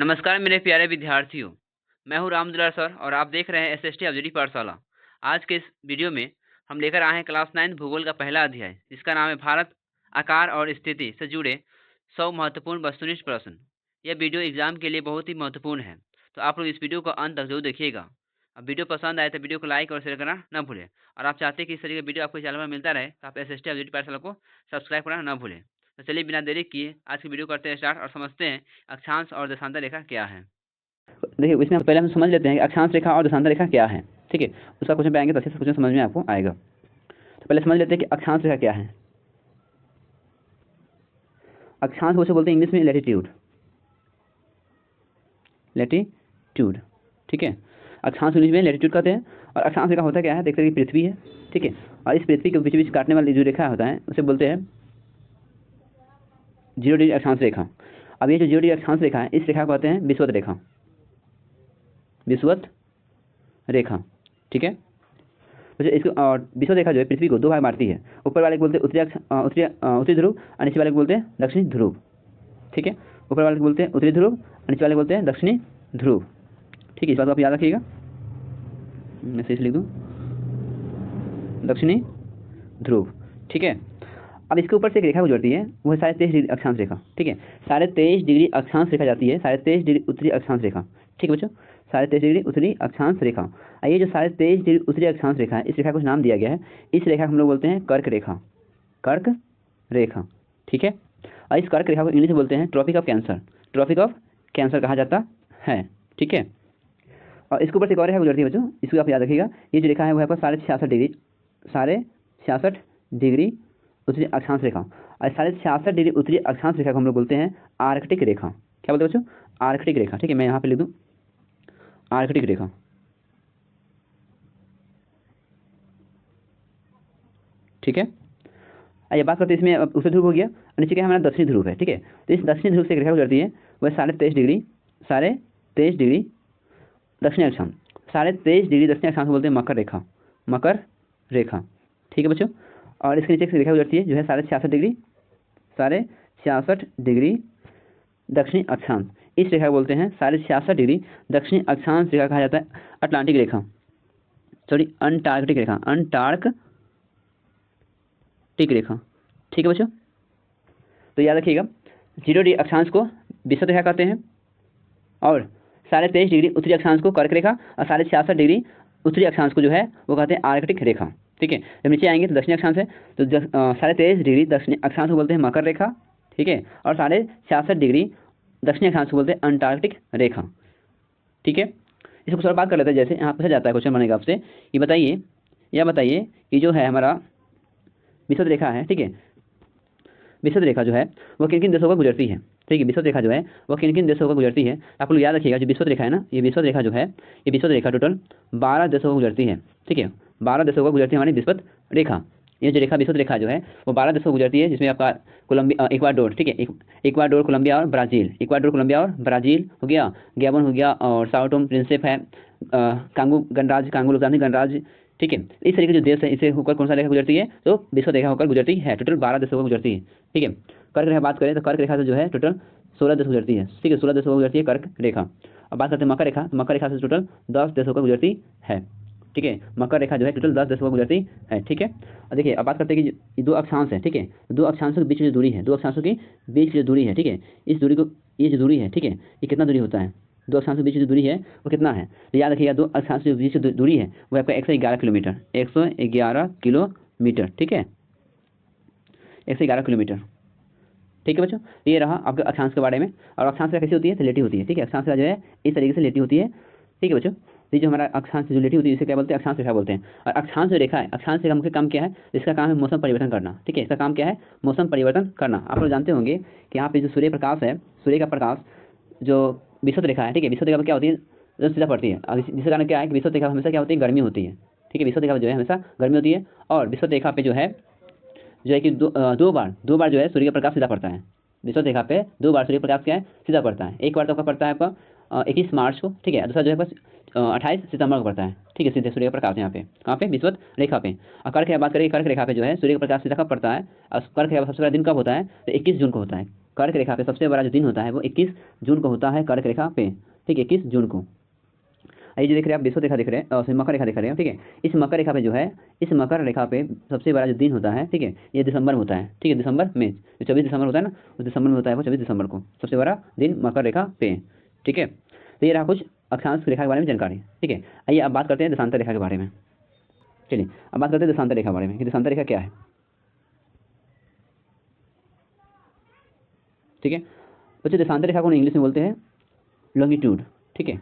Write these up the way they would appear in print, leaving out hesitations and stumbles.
नमस्कार मेरे प्यारे विद्यार्थियों। मैं हूं रामदुलार सर और आप देख रहे हैं एसएसटी ऑब्जेक्टिव पाठशाला। आज के इस वीडियो में हम लेकर आए हैं क्लास 9 भूगोल का पहला अध्याय, जिसका नाम है भारत आकार और स्थिति से जुड़े 100 महत्वपूर्ण वस्तुनिष्ठ प्रश्न। यह वीडियो एग्जाम के लिए बहुत ही महत्वपूर्ण है, तो आप लोग इस वीडियो को अंत तक जरूर देखिएगा। अब वीडियो पसंद आए तो वीडियो को लाइक और शेयर करना न भूलें, और आप चाहते हैं कि इस तरीके का वीडियो आपको चैनल पर मिलता रहे तो आप एसएसटी ऑब्जेक्टिव पाठशाला को सब्सक्राइब करना न भूलें। तो चलिए बिना देरी किए आज की वीडियो करते हैं स्टार्ट और समझते हैं अक्षांश और देशांतर रेखा क्या है। देखिए, इसमें पहले हम समझ लेते हैं कि अक्षांश रेखा और देशांतर रेखा क्या है। ठीक है, उसका क्वेश्चन पे आएंगे तो अच्छे से क्वेश्चन समझ में आपको आएगा। तो पहले समझ लेते हैं कि अक्षांश रेखा क्या है। अक्षांश को बोलते हैं इंग्लिश में लैटिट्यूड। लैटिट्यूड, ठीक है, अक्षांश इंग्लिश में लैटिट्यूड कहते हैं। और अक्षांश रेखा होता क्या है, देखते हैं कि पृथ्वी है, ठीक है, और इस पृथ्वी के बीच बीच काटने वाली जो रेखा होता है उसे बोलते हैं 0 डिग्री अक्षांश रेखा। अब ये जो 0 डिग्री अक्षांश रेखा है, इस रेखा को कहते हैं विषुवत रेखा। विषुवत रेखा, ठीक है। तो इसको विषुवत रेखा जो है पृथ्वी को दो भाग मारती है। ऊपर वाले को बोलते हैं उत्तरी ध्रुव और नीचे वाले को बोलते हैं दक्षिणी ध्रुव, ठीक है। ऊपर वाले को बोलते हैं उत्तरी ध्रुव और नीचे वाले को बोलते हैं दक्षिणी ध्रुव, ठीक है। इस बात को आप याद रखिएगा, मैं सही से लिख दूँ, दक्षिणी ध्रुव, ठीक है। अब इसके ऊपर से एक रेखा गुजरती है, वो है 23.5 डिग्री अक्षांश रेखा, ठीक है। 23.5 डिग्री अक्षांश रेखा जाती है, 23.5 डिग्री उत्तरी अक्षांश रेखा, ठीक है बच्चों, 23.5 डिग्री उत्तरी अक्षांश रेखा। ये जो 23.5 डिग्री उत्तरी अक्षांश रेखा है, इस रेखा को नाम दिया गया है, इस रेखा को हम लोग बोलते हैं कर्क रेखा। कर्क रेखा, ठीक है। और इस कर्क रेखा को इंग्लिश में बोलते हैं Tropic of Cancer. Tropic of Cancer कहा जाता है, ठीक है। और इसके ऊपर से एक और रेखा गुजरती है बच्चों, इसको आप याद रखिएगा। ये जो रेखा है वो है 66.5 डिग्री उत्तरी अक्षांश रेखा। और 66.5 डिग्री उत्तरी अक्षांश रेखा को हम लोग बोलते हैं आर्कटिक रेखा। क्या बोलते हैं बच्चों? आर्कटिक रेखा, ठीक है। मैं यहाँ पे लिख दूँ आर्कटिक रेखा, ठीक है। आइए बात करते हैं इसमें, उत्तरी ध्रुव हो गया और नीचे क्या हमारा दक्षिणी ध्रुव है, ठीक है। तो इस दक्षिणी ध्रुव से एक रेखा गुजरती है, वह 23.5 डिग्री दक्षिणी अक्षांश। 23.5 डिग्री दक्षिणी अक्षांश बोलते हैं मकर रेखा। मकर रेखा, ठीक है बच्चों। और इसके नीचे एक रेखा गुजरती है जो है 66 डिग्री दक्षिणी अक्षांश। इस रेखा को बोलते हैं 66 डिग्री दक्षिणी अक्षांश रेखा कहा जाता है अटलांटिक रेखा, सॉरी अंटार्कटिक रेखा, अंटार्कटिक रेखा, ठीक है बच्चों। तो याद रखिएगा, 0 डिग्री अक्षांश को विषुवत रेखा कहते हैं, और 23.5 डिग्री उत्तरी अक्षांश को कर्क रेखा, और 66 डिग्री उत्तरी अक्षांश को जो है वो कहते हैं आर्कटिक रेखा, ठीक है। जब नीचे आएंगे तो दक्षिणी अक्षांश है, तो 23.5 डिग्री दक्षिणी अक्षांश को बोलते हैं मकर रेखा, ठीक है। और 66 डिग्री दक्षिणी अक्षांश को बोलते हैं अंटार्कटिक रेखा, ठीक है। इसको थोड़ा बात कर लेते हैं। जैसे यहाँ पूछा जाता है, क्वेश्चन बनेगा आपसे, ये बताइए कि जो है हमारा विषुवत रेखा है, ठीक है, विषुवत रेखा जो है वो किन किन देशों का गुजरती है, ठीक है। विषुवत रेखा जो है वो किन किन देशों का गुजरती है, आप लोग याद रखिएगा। जो विषुवत रेखा है ना, ये विषुवत रेखा जो है, ये विषुवत रेखा टोटल 12 देशों को गुजरती है, ठीक है। 12 देशों को गुजरती है हमारी विषुवत रेखा। ये जो रेखा विषुवत रेखा जो है वो 12 देशों को गुजरती है, जिसमें आपका कोलंबिया, इक्वाडोर, ठीक है, इक्वाडोर, कोलंबिया और ब्राज़ील। इक्वाडोर, कोलंबिया और ब्राज़ील हो गया, गैबन हो गया, और साओ टोम प्रिंसिप है, कांगो गणराज्य, कांगो लोकतांत्रिक गणराज्य, ठीक है। इस तरीके जो देश है इसे होकर कौन सा रेखा गुजरती है, तो विषुवत रेखा होकर गुजरती है। टोटल 12 देशों को गुजरती है, ठीक है। कर्क रेखा बात करें तो कर्क रेखा से जो है टोटल 16 देशों को गुजरती है, ठीक है। 16 देशों को गुजरती है कर्क रेखा। अब बात करते हैं मकर रेखा, तो मकर रेखा से टोटल 10 देशों को गुजरती है, ठीक है। मकर रेखा जो है टोटल 10 देशों को गुजरती है, ठीक है। और देखिए अब बात करते हैं कि ये 2 अक्षांश है, ठीक है। 2 अक्षांशों के बीच में जो दूरी है, 2 अक्षांशों के बीच की जो दूरी है, ठीक है, इस दूरी को, ये जो दूरी है, ठीक है, ये कितना दूरी होता है, 2 अक्षांशों के बीच जो दूरी है वो कितना है, तो याद रखिएगा 2 अक्षांशों के बीच जो दूरी है वो आपका 111 किलोमीटर, 111 किलोमीटर, ठीक है, 111 किलोमीटर, ठीक है बच्चों। ये रहा आपके अक्षांश के बारे में। और अक्षांश रेखा कैसी होती है, तो लेटी होती है, ठीक है। अक्षांश रेखा जो है इस तरीके से लेटी होती है, ठीक है बच्चों। ये जो हमारा अक्षांश जो लेटी होती है इसे क्या बोलते हैं, अक्षांश रेखा बोलते हैं। और अक्षांश रेखा है, अक्षांश रेखा मुख्य काम क्या है, इसका काम है मौसम परिवर्तन करना, ठीक है। इसका काम क्या है, मौसम परिवर्तन करना। आप लोग जानते होंगे कि यहाँ पे जो सूर्य प्रकाश है, सूर्य का प्रकाश जो विषुवत रेखा है, ठीक है, विषुवत रेखा क्या होती है, जो सीधा पड़ती है। अब जिसके कारण क्या है कि विषुवत रेखा हमेशा क्या होती है, गर्मी होती है, ठीक है। विषुवत रेखा जो है हमेशा गर्मी होती है। और विषुवत रेखा पे जो है कि दो बार जो है सूर्य का प्रकाश सीधा पड़ता है। विषुवत रेखा पे 2 बार सूर्य प्रकाश क्या है, सीधा पड़ता है। एक बार तो आपका पड़ता है आपका 21 मार्च को, ठीक है। दूसरा जो है बस 28 सितंबर को पड़ता है, ठीक है, सीधे सूर्य का प्रकाश यहाँ पे, कहाँ पे, विषुवत रेखा पे। और कर्क रेखा बात करें, कर्क रेखा पे जो है सूर्य का प्रकाश सीधा कब पड़ता है, और कर्क रेखा सबसे बड़ा दिन कब होता है, तो 21 जून को होता है। कर्क रेखा पे सबसे बड़ा जो दिन होता है वो 21 जून को होता है कर्क रेखा पे, ठीक है, 21 जून को। ये जो देख रहे हैं आप विषुवत रेखा देख रहे हैं, मकर रेखा देख रहे हैं, ठीक है। इस मकर रेखा पे जो है, इस मकर रेखा पे सबसे बड़ा जो दिन होता है, ठीक है, ये दिसंबर में होता है, ठीक है, दिसंबर में जो 24 दिसंबर होता है ना, उस दिसंबर में होता है वो 24 दिसंबर को सबसे बड़ा दिन मकर रेखा पे, ठीक है। तो ये रहा कुछ अक्षांश रेखा के बारे में जानकारी, ठीक है। आइए अब बात करते हैं देशांतर रेखा के बारे में। चलिए अब बात करते हैं देशांतर रेखा के बारे में कि देशांतर रेखा क्या है, ठीक है। बच्चों देशांतर रेखा को इंग्लिश में बोलते हैं लॉन्गिट्यूड, ठीक है,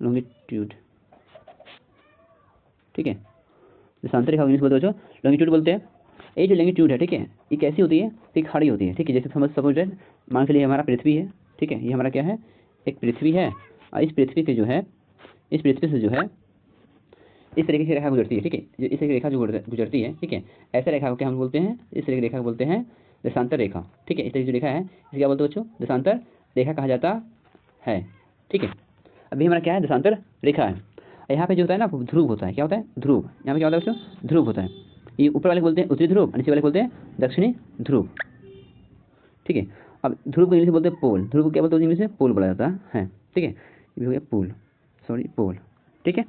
लॉन्गिट्यूड, ठीक है। देशांतर रेखा इंग्लिश बोलते हैं बच्चों लॉन्गिट्यूड बोलते हैं। ये जो लॉन्गिट्यूड है, ठीक है, ये कैसी होती है, एक खड़ी होती है, ठीक है। जैसे समझ सपोज मान के लिए हमारा पृथ्वी है, ठीक है, ये हमारा क्या है, एक पृथ्वी है, और इस पृथ्वी के जो है, इस पृथ्वी से जो है इस तरीके की रेखा गुजरती है, ठीक है, जो इस रेखा जो गुजरती है, ठीक है, ऐसे रेखा को क्या हम बोलते हैं, इस तरीके रेखा को बोलते हैं देशांतर रेखा, ठीक है। इस तरीके जो रेखा है इसे क्या बोलते हैं बच्चों, देशांतर रेखा कहा जाता है, ठीक है। अभी हमारा क्या है, देशांतर रेखा है। यहाँ पे जो होता है ना ध्रुव होता है, क्या होता है, ध्रुव, यहाँ पे क्या होता है बच्चों, ध्रुव होता है। ये ऊपर वाले बोलते हैं उत्तरी ध्रुव और नीचे वाले बोलते हैं दक्षिणी ध्रुव, ठीक है। अब ध्रुव को इंग्लिश में बोलते हैं पोल, ध्रुव को क्या बोलते हैं इंग्लिश में, पोल बोला जाता है, ठीक है, ये हो गया पोल, सॉरी पोल, ठीक है।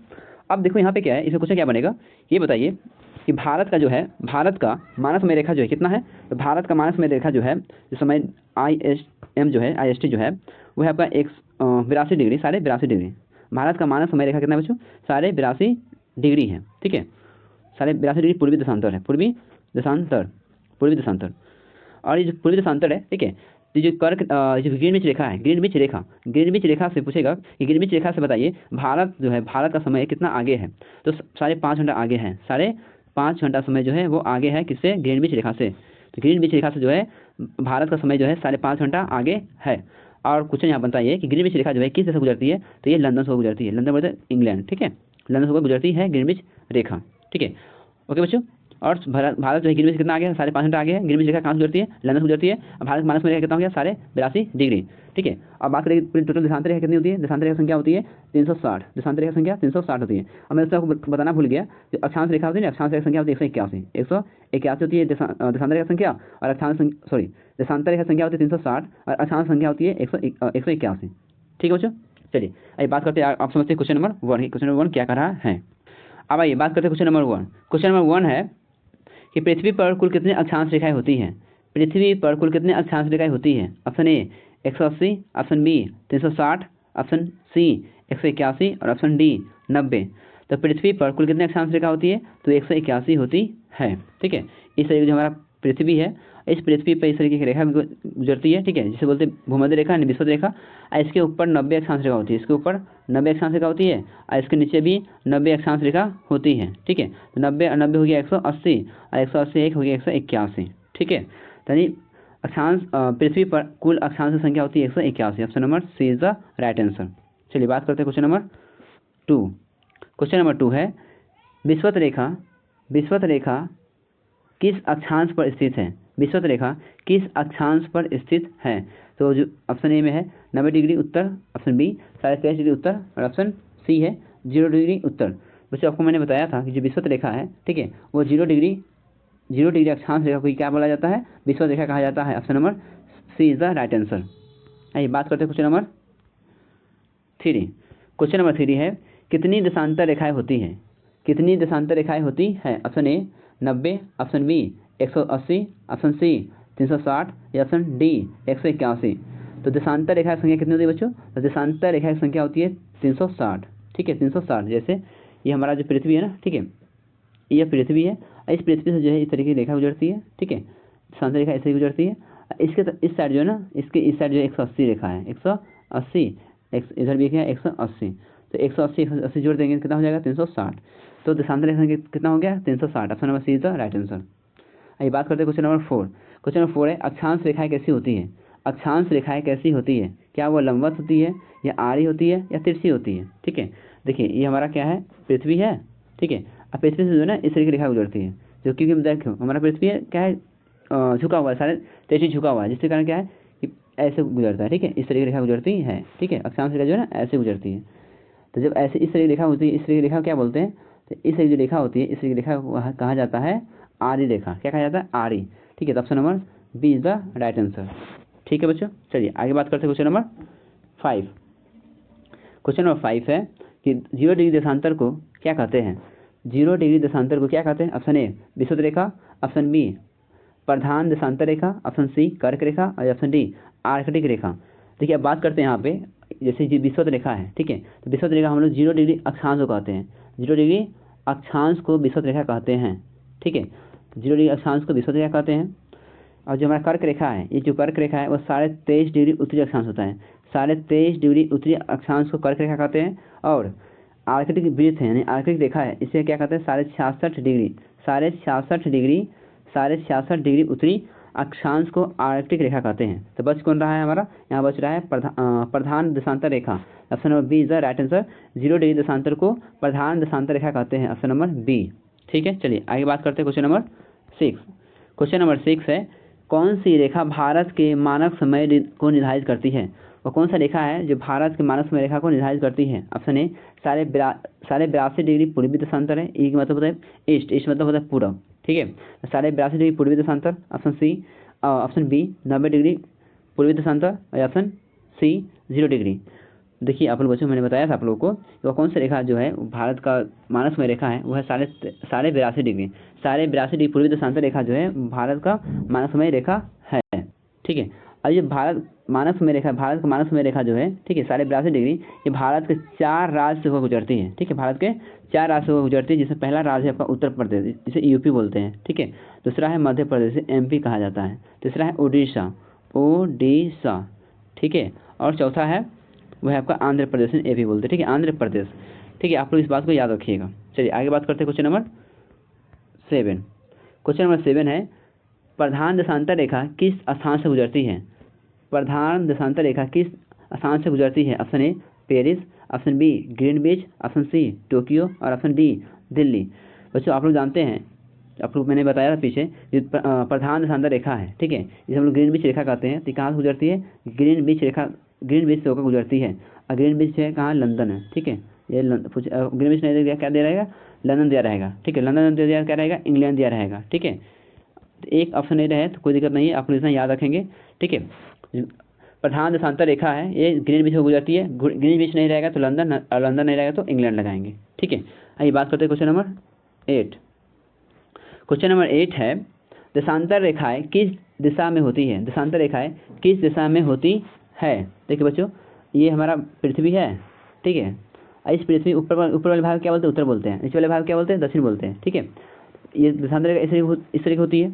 अब देखो यहाँ पे क्या है, इसमें क्वेश्चन क्या बनेगा, ये बताइए कि भारत का जो है, भारत का मानसमय रेखा जो है कितना है, तो भारत का मानसमय रेखा जो है, जो समय ISM जो है, IST जो है वो है आपका 82 डिग्री, 82.5 डिग्री। भारत का मानस समय रेखा कितना है बच्चों, 82.5 डिग्री है, ठीक है, 82.5 डिग्री पूर्वी देशांतर है, पूर्वी देशांतर, पूर्वी देशांतर। और ये जो पूर्वी देशांतर है, ठीक है, ये जो कर्क जो ग्रीनविच रेखा है, ग्रीनविच रेखा, ग्रीनविच रेखा से पूछेगा कि ग्रीनविच रेखा से बताइए भारत जो है, भारत का समय कितना आगे है, तो 5.5 घंटा आगे है, 5.5 घंटा समय जो है वो आगे है किससे, ग्रीनविच रेखा से। तो ग्रीनविच रेखा से जो है भारत का समय जो है 5.5 घंटा आगे है। और क्वेश्चन यहाँ बनता है कि ग्रीनविच रेखा जो है किस देश से गुजरती है, तो ये लंदन से गुजरती है, लंदन बोलते हैं इंग्लैंड, ठीक है, लंदन से गुजरती है ग्रीनविच रेखा, ठीक है, ओके बच्चों। और भारत जो है ग्रीनविच कितना आगे है, 5.5 घंटा आगे है। ग्रीनविच रेखा कहाँ से गुजरती है, लंदन से गुजरती है। और भारत मानस में रेखा कितना हो गया, 82.5 डिग्री, ठीक है। अब बात करें पूरी टोटल देशांतर रेखा कितनी होती है, देशांतर रेखा संख्या होती है 360, देशांतर रेखा संख्या 360 होती है। अब मैं उसको बताना भूल गया, जो अक्षांश रेखा होती है ना, अक्षांश रेखा संख्या होती है 181 होती है देशांतर रेखा संख्या, और अक्षांश सॉरी देशांतर रेखा संख्या होती है 360 और अक्षांश संख्या होती है 181, ठीक है बच्चों। चलिए आइए बात करते हैं, आप समझते हैं क्वेश्चन नंबर 1, क्वेश्चन नंबर 1 क्या कर रहा है। अब आइए बात करते हैं क्वेश्चन नंबर 1। क्वेश्चन नंबर 1 है कि पृथ्वी पर कुल कितने अक्षांश रेखाएं होती हैं, पृथ्वी पर कुल कितने अक्षांश रेखाएं होती हैं। Option A 180, option B 360, option C 181 और ऑप्शन डी 90। तो पृथ्वी पर कुल कितने अक्षांश रेखा होती है, तो 181 होती है, ठीक है। इस तरीके जो हमारा पृथ्वी है, इस पृथ्वी पर इस तरीके की रेखा गुजरती है, ठीक है, जिसे बोलते हैं भूमध्य रेखा, विषुवत रेखा। इसके ऊपर 90 अक्षांश रेखा होती है, इसके ऊपर 90 अक्षांश रेखा होती है और इसके नीचे भी 90 अक्षांश रेखा होती है, ठीक है। तो 90 और 90 हो गया 180 और 180 एक हो गया 181, ठीक है। यानी अक्षांश पृथ्वी पर कुल अक्षांश संख्या होती है 181। Option number C is the right answer. चलिए बात करते हैं क्वेश्चन नंबर 2। क्वेश्चन नंबर 2 है विषुवत रेखा, विषुवत रेखा किस अक्षांश पर स्थित है, विषुवत रेखा किस अक्षांश पर स्थित है। तो जो ऑप्शन ए में है 90 डिग्री उत्तर, ऑप्शन बी 23.5 डिग्री उत्तर और ऑप्शन सी है 0 डिग्री उत्तर। बच्चों आपको मैंने बताया था कि जो विषुवत रेखा है, ठीक है, वो 0 डिग्री अक्षांश रेखा को क्या बोला जाता है, विषुवत रेखा कहा जाता है। Option number C is the right answer. आइए बात करते हैं क्वेश्चन नंबर 3। क्वेश्चन नंबर 3 है कितनी देशांतर रेखाएं होती हैं, कितनी देशांतर रेखाएं होती है। Option A 90, option B 180, option C 360 या ऑप्शन डी 181। तो देशांतर रेखा की संख्या कितनी होती है बच्चों, तो देशांतर रेखा की संख्या होती है 360, ठीक है, 360। जैसे ये हमारा जो पृथ्वी है ना, ठीक है, ये पृथ्वी है, इस पृथ्वी से जो है इस तरीके की रेखा गुजरती है, ठीक है, देशांतर रेखा ऐसे गुजरती है। इसके इस साइड जो है ना, इसके इस साइड जो 180 रेखा है, 180, इधर भी क्या है 180। तो 180 जोड़ देंगे कितना हो जाएगा 360। तो देशांतर रेखा कितना हो गया 360। Option number C is the right answer. आइए बात करते हैं क्वेश्चन नंबर 4। क्वेश्चन नंबर 4 है अक्षांश रेखाएं कैसी होती है, अक्षांश रेखाएं कैसी होती है, क्या वो लंबवत होती है या आड़ी होती है या तिरछी होती है, ठीक है। देखिए ये हमारा क्या है, पृथ्वी है, ठीक है, अब पृथ्वी से जो है ना इस तरीके की रेखा गुजरती है, जो क्योंकि हम देखो हमारा पृथ्वी है क्या है, झुका हुआ है, सारे तेजी झुका हुआ है, जिसके कारण क्या है कि ऐसे गुजरता है, ठीक है, इस तरीके की रेखा गुजरती है, ठीक है, अक्षांश रेखा जो है ना ऐसे गुजरती है। तो जब ऐसे इस तरीके रेखा होती है, इस तरीके रेखा क्या बोलते हैं, तो इस तरीके जो रेखा होती है, इस तरीके रेखा कहा जाता है आड़ी रेखा, क्या कहा जाता है आड़ी, ठीक है। तो option number B is the right answer. ठीक है बच्चों, चलिए आगे बात करते हैं क्वेश्चन नंबर 5। क्वेश्चन नंबर 5 है कि 0 डिग्री देशांतर को क्या कहते हैं? 0 डिग्री देशांतर को क्या कहते हैं? ऑप्शन ए विषुवत रेखा, ऑप्शन बी प्रधान देशांतर रेखा, ऑप्शन सी कर्क रेखा और ऑप्शन डी आर्कटिक रेखा। देखिए अब बात करते हैं यहाँ पे, जैसे विषुवत रेखा है, ठीक है, तो विषुवत रेखा हम लोग 0 डिग्री अक्षांश को कहते हैं। 0 डिग्री अक्षांश को विषुवत रेखा कहते हैं, ठीक है, 0 डिग्री अक्षांश को विषुवत रेखा कहते हैं। और जो हमारा कर्क रेखा है, ये जो कर्क रेखा है वो 23.5 डिग्री उत्तरी अक्षांश होता है। 23.5 डिग्री उत्तरी अक्षांश को कर्क रेखा कहते हैं। और आर्कटिक वृत्त है यानी आर्कटिक रेखा है, इसे क्या कहते हैं? 66.5 डिग्री 66.5 डिग्री उत्तरी अक्षांश को आर्कटिक रेखा कहते हैं। तो बच कौन रहा है हमारा? यहाँ बच रहा है प्रधान देशांतर रेखा। Option number B is the right answer. 0 degree देशांतर को प्रधान देशांतर रेखा कहते हैं, ऑप्शन नंबर बी। ठीक है, चलिए आगे बात करते हैं क्वेश्चन नंबर 6। क्वेश्चन नंबर 6 है, कौन सी रेखा भारत के मानक समय को निर्धारित करती है? और कौन सा रेखा है जो भारत के मानक समय रेखा को निर्धारित करती है? ऑप्शन ए 82.5 डिग्री पूर्वी देशांतर है, ई का मतलब होता है ईस्ट, ईस्ट मतलब होता है पूरब, ठीक है, 82.5 डिग्री पूर्वी देशांतर। ऑप्शन बी 90 डिग्री पूर्वी देशांतर और ऑप्शन सी 0 डिग्री। देखिए आप लोग बच्चों, मैंने बताया था आप लोगों को वह कौन सा रेखा जो है भारत का मानक समय रेखा है, वह है 82.5 डिग्री। 82.5 डिग्री पूर्वी देशांतर रेखा जो है भारत का मानक समय रेखा है, ठीक है। और ये भारत मानक समय रेखा, भारत का मानक समय रेखा जो है, ठीक है, 82.5 डिग्री, ये भारत के 4 राज्य से होकर गुजरती है, ठीक है, भारत के 4 राज्य से होकर गुजरती है, जिसमें पहला राज्य है आपका उत्तर प्रदेश, जिसे यूपी बोलते हैं, ठीक है। दूसरा है मध्य प्रदेश, एमपी कहा जाता है। तीसरा है ओडिशा, ठीक है। और चौथा है वह है आपका आंध्र प्रदेश, एपी बोलते हैं, ठीक है, आंध्र प्रदेश, ठीक है। आप लोग इस बात को याद रखिएगा। चलिए आगे बात करते हैं क्वेश्चन नंबर 7। क्वेश्चन नंबर 7 है, प्रधान देशांतर रेखा किस स्थान से गुजरती है? प्रधान देशांतर रेखा किस स्थान से गुजरती है? Option A Paris, option B Greenwich, option C Tokyo और ऑप्शन डी दिल्ली। बच्चों आप लोग जानते हैं, आप लोग मैंने बताया था पीछे, जो प्रधान देशांतर रेखा है, ठीक है, जिसे हम लोग ग्रीनविच रेखा कहते हैं, तो कहाँ से गुजरती है? ग्रीनविच रेखा, ग्रीनविच से होकर गुजरती है। और ग्रीनविच है कहाँ? लंदन है, ठीक है। ये ग्रीनविच नहीं दिया, क्या दे रहेगा? लंदन दिया रहेगा, ठीक है, लंदन दिया क्या रहेगा? इंग्लैंड दिया रहेगा, ठीक है। एक ऑप्शन नहीं रहे तो कोई दिक्कत नहीं है, आप लोग इतना याद रखेंगे, ठीक है। प्रधान देशांतर रेखा है, ये ग्रीनविच से गुजरती है, ग्रीनविच नहीं रहेगा तो लंदन, और लंदन नहीं रहेगा तो इंग्लैंड लगाएंगे, ठीक है। आइए बात करते हैं क्वेश्चन नंबर 8। क्वेश्चन नंबर 8 है, देशांतर रेखाएं किस दिशा में होती है? देशांतर रेखाएं किस दिशा में होती है? देखिए बच्चों, ये हमारा पृथ्वी है, ठीक है, इस पृथ्वी ऊपर वाले भाग क्या बोलते हैं? उत्तर बोलते हैं। नीचे वाले भाग क्या बोलते हैं? दक्षिण बोलते हैं, ठीक है। ये देशांतर रेखा इस तरीके होती है,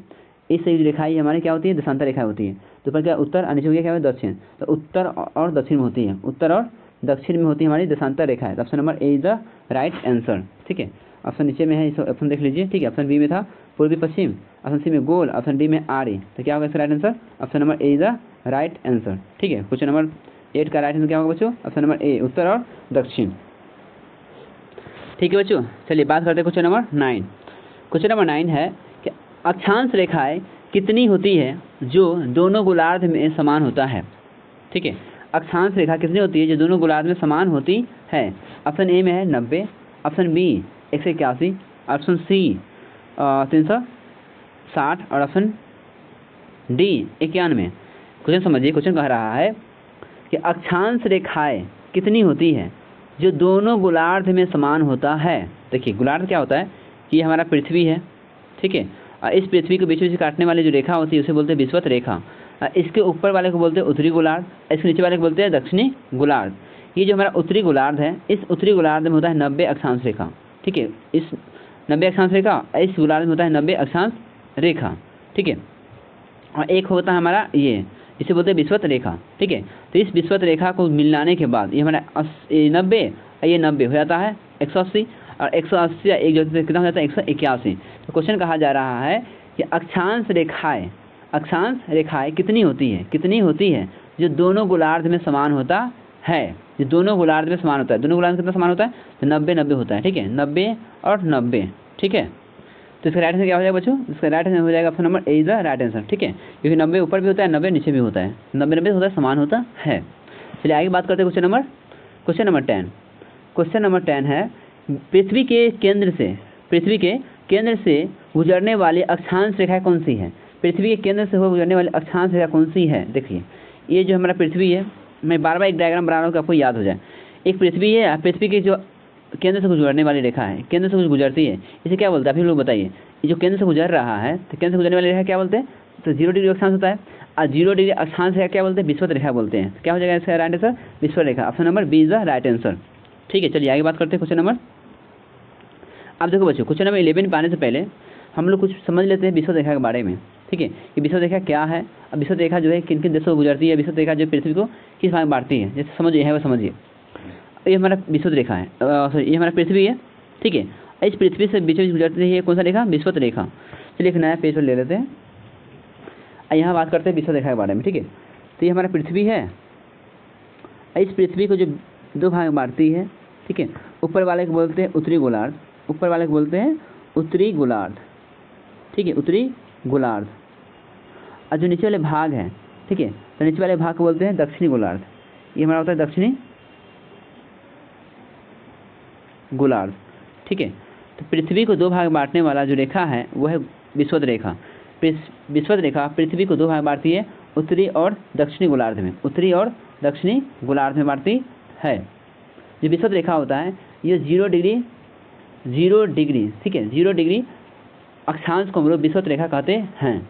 इस तरीके रेखाएं हमारी क्या होती है? देशांतर रेखा होती है। तो ऊपर क्या उत्तर और नीचे हो गया क्या? दक्षिण। तो उत्तर और दक्षिण में होती है, उत्तर और दक्षिण में होती है हमारी देशांतर रेखा है। Option number A is the right answer, ठीक है। ऑप्शन नीचे में है, इस ऑप्शन देख लीजिए, ठीक है। ऑप्शन बी में था पूर्वी पश्चिम, ऑप्शन सी में गोल, ऑप्शन डी में आर्य। तो क्या होगा इसका right answer? Option number A is the right answer, ठीक है। क्वेश्चन नंबर 8 का राइट आंसर क्या होगा बच्चों? ऑप्शन नंबर ए, उत्तर और दक्षिण, ठीक है बच्चों। चलिए बात करते हैं क्वेश्चन नंबर 9। क्वेश्चन नंबर 9 है कि अक्षांश रेखाएं कितनी होती है जो दोनों गोलार्ध में समान होता है? ठीक है, अक्षांश रेखा कितनी होती है जो दोनों गोलार्ध में समान होती है? ऑप्शन ए में है 90, ऑप्शन बी 181, ऑप्शन सी 360 और ऑप्शन डी 91। क्वेश्चन समझिए, क्वेश्चन कह रहा है कि अक्षांश रेखाएं कितनी होती है जो दोनों गोलार्ध में समान होता है। देखिए गोलार्ध क्या होता है कि ये हमारा पृथ्वी है, ठीक है, और इस पृथ्वी को बीच बीच से काटने वाली जो रेखा होती है उसे बोलते हैं विषुवत रेखा। इसके ऊपर वाले को बोलते हैं उत्तरी गोलार्ध, इसके नीचे वाले को बोलते हैं दक्षिणी गोलार्ध। ये जो हमारा उत्तरी गोलार्ध है, इस उत्तरी गोलार्ध में होता है 90 अक्षांश रेखा, ठीक है, इस 90 अक्षांश रेखा, इस गोलार्ध में होता है 90 अक्षांश रेखा, ठीक है। और एक होता है हमारा ये, इसे बोलते हैं विषुवत रेखा, ठीक है। तो इस विषुवत रेखा को मिलाने के बाद ये हमारा 90 ये 90 हो जाता है 180, और 180 एक जो कितना हो जाता है 181। तो क्वेश्चन कहा जा रहा है कि अक्षांश रेखाएं कितनी होती है जो दोनों गोलार्ध में समान होता है, जो दोनों गोलार्ध में समान होता है। दोनों गोलार्ध में कितना समान होता है? तो 90-90 होता है, ठीक है, 90 और 90, ठीक है। तो इसका राइट आंसर क्या हो जाएगा बच्चों? इसका राइट आंसर हो जाएगा option number A is the right answer, ठीक है, क्योंकि 90 ऊपर भी होता है, 90 नीचे भी होता है, 90-90 होता है, समान होता है। चलिए आगे बात करते हैं क्वेश्चन नंबर 10। क्वेश्चन नंबर 10 है, पृथ्वी के केंद्र से गुजरने वाली अक्षांश रेखा कौन सी है? पृथ्वी के केंद्र से होकर गुजरने वाली अक्षांश रेखा कौन सी है? देखिए, ये जो हमारा पृथ्वी है, मैं बार बार एक डायग्राम बना रहा हूँ कि आपको याद हो जाए। एक पृथ्वी है, पृथ्वी की जो केंद्र से गुजरने वाली रेखा है, केंद्र से कुछ गुजरती है, इसे क्या बोलते हैं? आप ही लोग बताइए। ये जो केंद्र से गुजर रहा है, तो केंद्र से गुजरने वाली रेखा क्या बोलते हैं? तो 0 डिग्री अक्षांश होता है। और 0 डिग्री अक्षांश रेखा क्या बोलते हैं? विषुवत रेखा बोलते हैं। क्या हो जाएगा इसका राइट आंसर? विषुवत रेखा। Option number B is the right answer. ठीक है, चलिए आगे बात करते हैं क्वेश्चन नंबर। अब देखो बच्चों, क्वेश्चन नंबर 11 पे आने से पहले हम लोग कुछ समझ लेते हैं विषुवत रेखा के बारे में। ठीक है, कि विषुवत रेखा क्या है, अब विषुवत रेखा जो है किन किन देशों को गुजरती है, विषुवत रेखा जो पृथ्वी को किस भाग में बांटती है, जैसे समझिए है वो समझिए। ये हमारा विषुवत रेखा है, सॉरी ये हमारा पृथ्वी है। ठीक है, इस पृथ्वी से बीच बीच गुजरती है कौन सा रेखा? विषुवत रेखा। चलिए एक नया पेज पर ले लेते हैं, यहाँ बात करते हैं विषुवत रेखा के बारे में। ठीक है, तो ये हमारा पृथ्वी है, इस पृथ्वी को जो 2 भाग में बांटती है। ठीक है, ऊपर वाले को बोलते हैं उत्तरी गोलार्ध, ऊपर वाले को बोलते हैं उत्तरी गोलार्ध। ठीक है, उत्तरी गोलार्ध। और जो नीचे वाले भाग हैं, ठीक है, तो नीचे वाले भाग को बोलते हैं दक्षिणी गोलार्ध। ये हमारा होता है दक्षिणी गोलार्ध। ठीक है, तो पृथ्वी को 2 भाग में बांटने वाला जो रेखा है वो है विषुवत रेखा। विषुवत रेखा पृथ्वी को 2 भाग में बांटती है, उत्तरी और दक्षिणी गोलार्ध में, उत्तरी और दक्षिणी गोलार्ध में बांटती है। जो विषुवत रेखा होता है ये 0 डिग्री, ठीक है, 0 डिग्री अक्षांश को हम लोग विषुवत रेखा कहते हैं।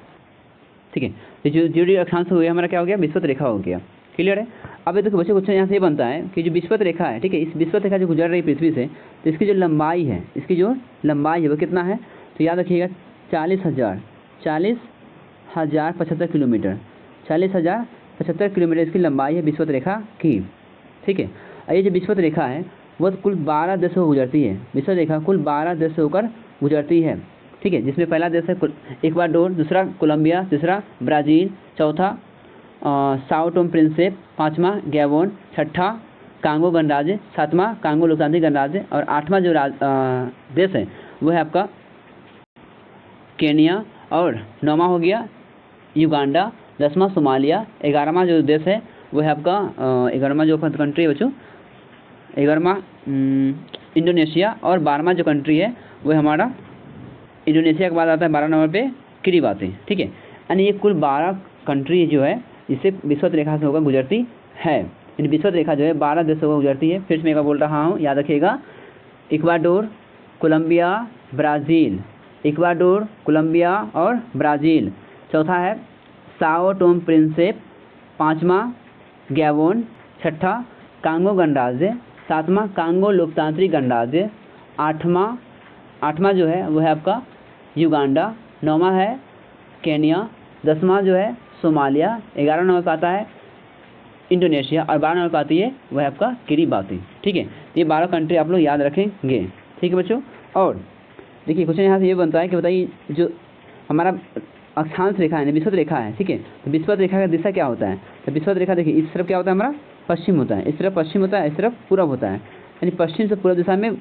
ठीक है, तो जो 0 डिग्री अक्षांश हो गया हमारा क्या हो गया? विषुवत रेखा हो गया। क्लियर है? अब देखो बच्चों, क्वेश्चन यहाँ से ये बनता है कि जो विषुवत रेखा है, ठीक है, इस विषुवत रेखा जो गुजर रही पृथ्वी से, तो इसकी जो लंबाई है, इसकी जो लंबाई है वो कितना है? तो याद रखिएगा 40,075 किलोमीटर, 40,075 किलोमीटर इसकी लंबाई है विषुवत रेखा की। ठीक है, और ये जो विषुवत रेखा है वो कुल 12 देशों को गुजरती है। विषुवत रेखा कुल 12 देश से होकर गुजरती है। ठीक है, जिसमें पहला देश है इक्वाडोर, दूसरा कोलंबिया, तीसरा ब्राज़ील, चौथा साओ टोम प्रिंसेप, 5वां गैबोन, 6ठा कांगो गणराज्य, 7वां कांगो लोकतांत्रिक गणराज्य और 8वां जो देश है वो है आपका केनिया और 9वां हो गया युगांडा, 10वां सोमालिया, 11वां जो देश है वो है आपका 11वां जो कंट्री है बच्चों, 11वां इंडोनेशिया और 12वां जो कंट्री है वो हमारा इंडोनेशिया के बाद आता है 12 नंबर पे किरीबाती। ठीक है, यानी ये कुल 12 कंट्री जो है जिससे विषुवत रेखा से होकर गुजरती है। इन विषुवत रेखा जो है 12 देशों को गुजरती है। फिर से मैं एक बार बोल रहा हूँ, याद रखिएगा, Ecuador, Colombia, Brazil, Ecuador, Colombia और ब्राज़ील। चौथा है साओ टोम प्रिंसेप, 5वां गैबोन, 6ठा कांगो गणराज्य, 7वां कांगो लोकतांत्रिक गणराज्य, 8वां जो है वो है आपका युगांडा, 9वां है केनिया, 10वां जो है सोमालिया, 11 नंबर पर आता है इंडोनेशिया और 12 नंबर पर आती है वो है आपका किरीबाती। ठीक है, ये 12 कंट्री आप लोग याद रखेंगे। ठीक है बच्चों, और देखिए क्वेश्चन यहाँ से ये बनता है कि बताइए जो हमारा अक्षांश रेखा है, विषुवत रेखा है, ठीक है, तो विषुवत रेखा का दिशा क्या होता है? तो विषुवत रेखा देखिए इस तरफ क्या होता है हमारा? पश्चिम होता है, इस तरफ पश्चिम होता है, इस तरफ पूरब होता है, यानी पश्चिम से पूर्व दिशा में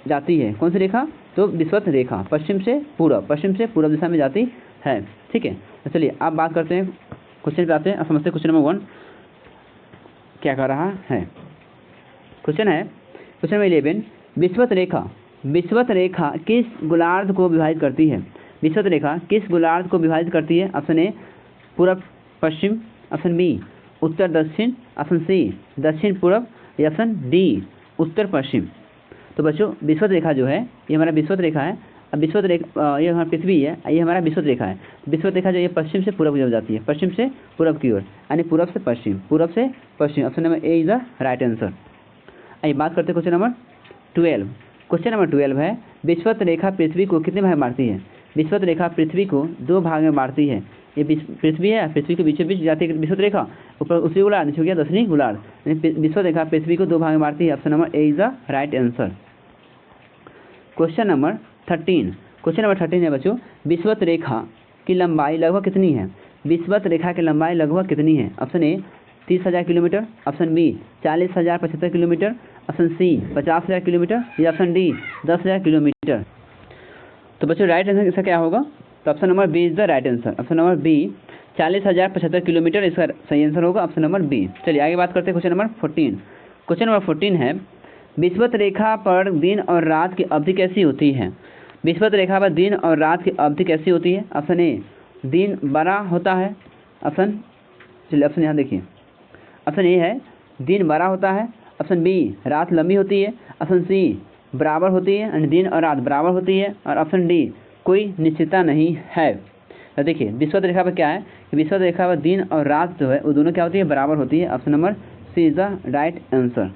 जाती है। कौन सी रेखा? तो विषुवत रेखा पश्चिम से पूर्व दिशा में जाती है। ठीक है, तो चलिए आप बात करते हैं, क्वेश्चन पे आते हैं। अब समझते हैं क्वेश्चन नंबर 1 क्या कर रहा है। क्वेश्चन है क्वेश्चन नंबर 11, विषुवत रेखा किस गोलार्ध को विभाजित करती है? विषुवत रेखा किस गोलार्ध को विभाजित करती है? ऑप्शन ए पूरब पश्चिम, ऑप्शन बी उत्तर दक्षिण, ऑप्शन सी दक्षिण पूरब या ऑप्शन डी उत्तर पश्चिम। तो बच्चों विषुवत रेखा जो है ये हमारा विषुवत रेखा है। अब विषुवत रेखा ये हमारा पृथ्वी है, ये हमारा विषुवत रेखा है। विषुवत रेखा जो ये पश्चिम से पूरब की ओर जाती है, पश्चिम से पूरब की ओर, यानी पूरब से पश्चिम। Option number A is the right answer. आइए बात करते हैं क्वेश्चन नंबर 12। क्वेश्चन नंबर 12 है, विषुवत रेखा पृथ्वी को कितने भाग में बांटती है? विषुवत रेखा पृथ्वी को 2 भाग में बांटती है। ये पृथ्वी है, पृथ्वी के बीचों बीच जाती है विषुवत रेखा, ऊपर उत्तरी गोलार्ध, नीचे हो गया दक्षिणी गोलार्ध, यानी विषुवत रेखा पृथ्वी को 2 भाग में बांटती है। Option number A is the right answer. Question number 13 है बच्चों, विषुवत रेखा की लंबाई लगभग कितनी है? विषुवत रेखा की लंबाई लगभग कितनी है? Option A 30,000 kilometre, option B 40,075 kilometre, option C 50,000 kilometre या ऑप्शन डी 10,000 किलोमीटर। तो बच्चों राइट आंसर इसका क्या होगा? तो option number B is the right answer. Option number B 40,075 kilometre इसका सही आंसर होगा, ऑप्शन नंबर बी। चलिए आगे बात करते हैं क्वेश्चन नंबर 14। क्वेश्चन नंबर 14 है, विषुवत रेखा पर दिन और रात की अवधि कैसी होती है? विषुवत रेखा पर दिन और रात की अवधि कैसी होती है? ऑप्शन ए दिन बड़ा होता है। ऑप्शन, चलिए ऑप्शन यहाँ देखिए, ऑप्शन ए है दिन बड़ा होता है, ऑप्शन बी रात लंबी होती है, ऑप्शन सी बराबर होती है यानी दिन और रात बराबर होती है, और ऑप्शन डी कोई निश्चितता नहीं है। तो देखिए विषुवत रेखा पर क्या है कि विषुवत रेखा पर दिन और रात जो है वो दोनों क्या होती है, बराबर होती है। Option number C is the right answer.